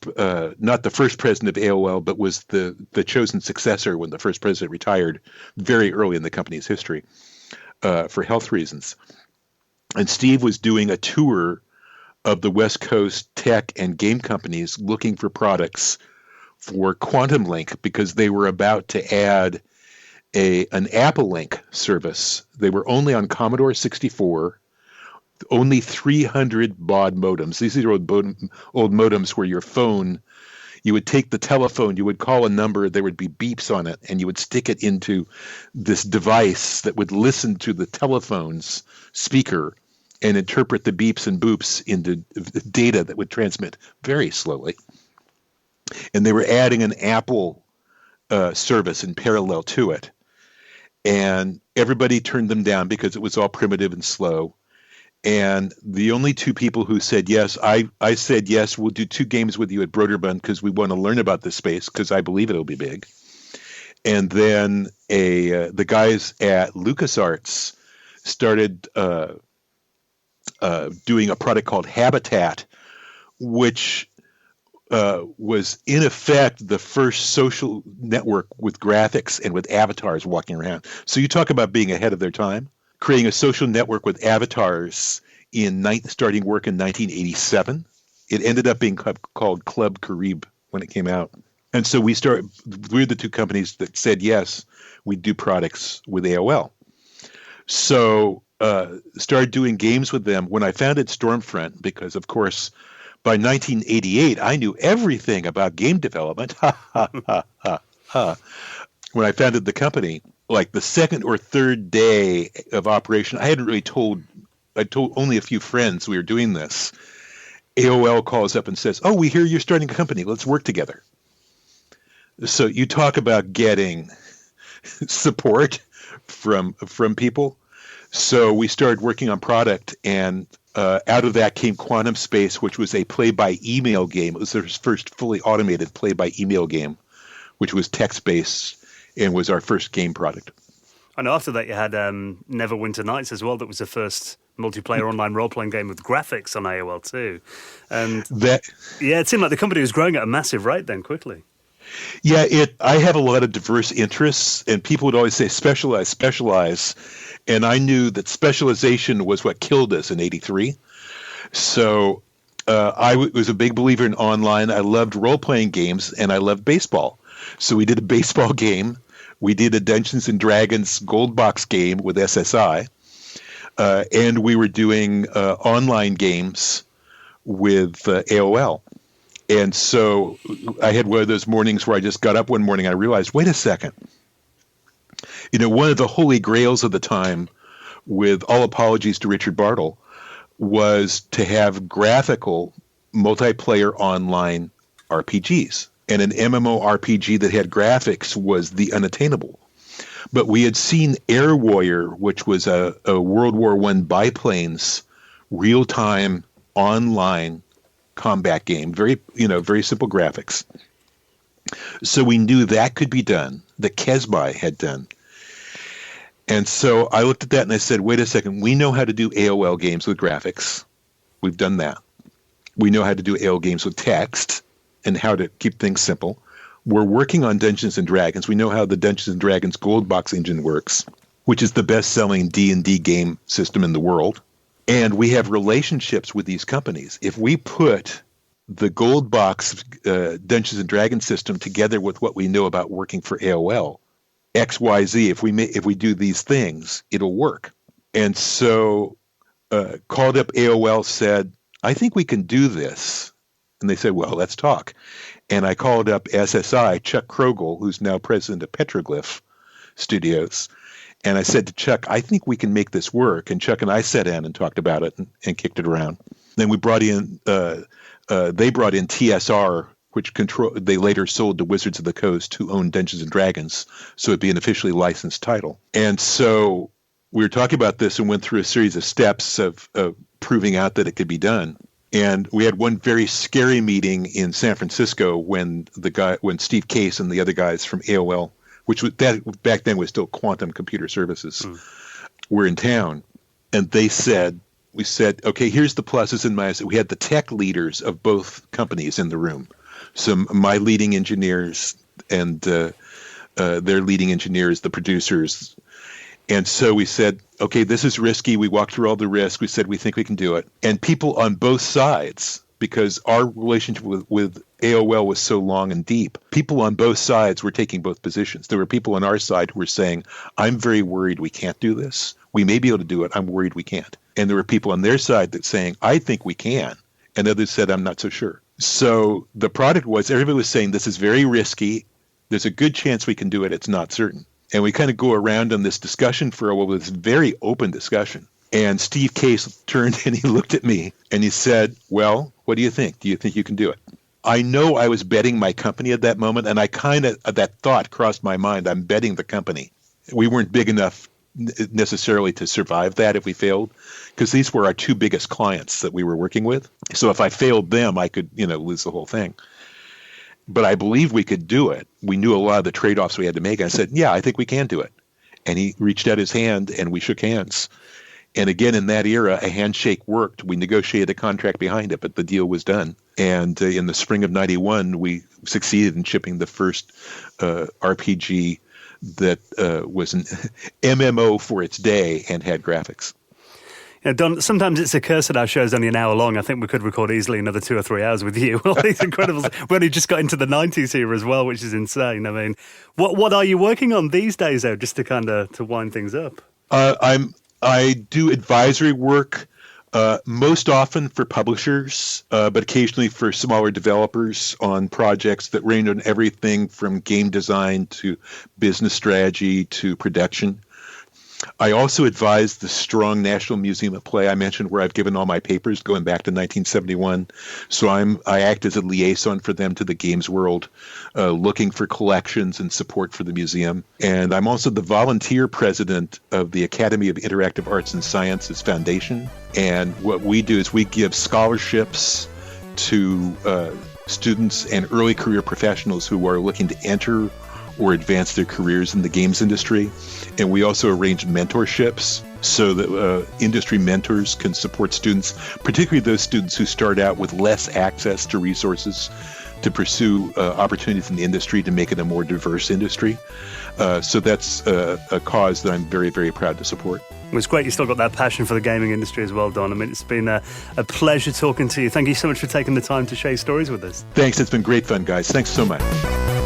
Speaker 4: not the first president of AOL, but was the chosen successor when the first president retired very early in the company's history for health reasons. And Steve was doing a tour of the West Coast tech and game companies looking for products for Quantum Link because they were about to add an Apple Link service. They were only on Commodore 64, only 300 baud modems. These are old modems where your phone, you would take the telephone, you would call a number, there would be beeps on it, and you would stick it into this device that would listen to the telephone's speaker and interpret the beeps and boops into data that would transmit very slowly. And they were adding an Apple service in parallel to it. And everybody turned them down because it was all primitive and slow. And the only two people who said yes, I said yes, we'll do 2 games with you at Broderbund because we want to learn about this space because I believe it'll be big. And then the guys at LucasArts started doing a product called Habitat, which was in effect the first social network with graphics and with avatars walking around. So you talk about being ahead of their time, creating a social network with avatars starting work in 1987. It ended up being called Club Carib when it came out. And so we're the 2 companies that said, yes, we do products with AOL. So started doing games with them when I founded Stormfront, because of course, by 1988, I knew everything about game development. When I founded the company, like the second or third day of operation, I told only a few friends we were doing this. AOL calls up and says, "Oh, we hear you're starting a company. Let's work together." So you talk about getting support from people. So we started working on product, and out of that came Quantum Space, which was a play-by-email game. It was their first fully automated play-by-email game, which was text-based and was our first game product.
Speaker 1: I know after that you had Neverwinter Nights as well. That was the first multiplayer online role-playing game with graphics on AOL too. And it seemed like the company was growing at a massive rate then, quickly.
Speaker 4: Yeah, I have a lot of diverse interests, and people would always say specialize. And I knew that specialization was what killed us in '83. So I was a big believer in online. I loved role-playing games, and I loved baseball. So we did a baseball game. We did a Dungeons & Dragons gold box game with SSI. And we were doing online games with AOL. And so I had one of those mornings where I just got up one morning and I realized, wait a second. One of the holy grails of the time, with all apologies to Richard Bartle, was to have graphical multiplayer online RPGs. And an MMORPG that had graphics was the unattainable. But we had seen Air Warrior, which was a World War I biplanes real-time online combat game, very simple graphics. So we knew that could be done, that Kesby had done. And so I looked at that and I said, wait a second, we know how to do AOL games with graphics. We've done that. We know how to do AOL games with text and how to keep things simple. We're working on Dungeons & Dragons. We know how the Dungeons & Dragons Gold Box engine works, which is the best-selling D&D game system in the world. And we have relationships with these companies. If we put the Gold Box Dungeons & Dragons system together with what we know about working for AOL, XYZ, if we do these things, it'll work. And so called up AOL, said, I think we can do this. And they said, well, let's talk. And I called up SSI, Chuck Krogel, who's now president of Petroglyph Studios. And I said to Chuck, I think we can make this work. And Chuck and I sat down and talked about it and kicked it around. Then we brought in, they brought in TSR, which they later sold to Wizards of the Coast, who owned Dungeons & Dragons. So it'd be an officially licensed title. And so we were talking about this and went through a series of steps of proving out that it could be done. And we had one very scary meeting in San Francisco when Steve Case and the other guys from AOL, which was that back then was still Quantum Computer Services, were in town. And they said, We said, okay, here's the pluses and minuses. We had the tech leaders of both companies in the room. So my leading engineers and their leading engineers, the producers. And so we said, okay, this is risky. We walked through all the risks. We said, we think we can do it. And people on both sides, because our relationship with AOL was so long and deep, people on both sides were taking both positions. There were people on our side who were saying, I'm very worried we can't do this. We may be able to do it. I'm worried we can't. And there were people on their side that saying, I think we can. And others said, I'm not so sure. So the product was, everybody was saying, this is very risky. There's a good chance we can do it. It's not certain. And we kind of go around on this discussion for a while, this very open discussion. And Steve Case turned and he looked at me and he said, well, what do you think? Do you think you can do it? I know I was betting my company at that moment. And I kind of, that thought crossed my mind. I'm betting the company. We weren't big enough necessarily to survive that if we failed, because these were our two biggest clients that we were working with. So if I failed them, I could, lose the whole thing. But I believe we could do it. We knew a lot of the trade-offs we had to make. I said, yeah, I think we can do it. And he reached out his hand and we shook hands. And again, in that era, a handshake worked. We negotiated a contract behind it, but the deal was done. And in the spring of 91, we succeeded in shipping the first RPG that was an MMO for its day and had graphics.
Speaker 1: Yeah, Don, sometimes it's a curse that our show's only an hour long. I think we could record easily another 2 or 3 hours with you. All these Incredibles. We only just got into the 90s here as well, which is insane. I mean, what are you working on these days, though, just to kind of to wind things up?
Speaker 4: I do advisory work, most often for publishers, but occasionally for smaller developers on projects that range on everything from game design to business strategy to production. I also advise the Strong National Museum of Play I mentioned, where I've given all my papers going back to 1971. So I act as a liaison for them to the games world, looking for collections and support for the museum. And I'm also the volunteer president of the Academy of Interactive Arts and Sciences Foundation. And what we do is we give scholarships to students and early career professionals who are looking to enter or advance their careers in the games industry. And we also arrange mentorships so that industry mentors can support students, particularly those students who start out with less access to resources, to pursue opportunities in the industry to make it a more diverse industry. So that's a cause that I'm very, very proud to support.
Speaker 1: It's great you still got that passion for the gaming industry as well, Don. I mean, it's been a pleasure talking to you. Thank you so much for taking the time to share stories with us.
Speaker 4: Thanks. It's been great fun, guys. Thanks so much.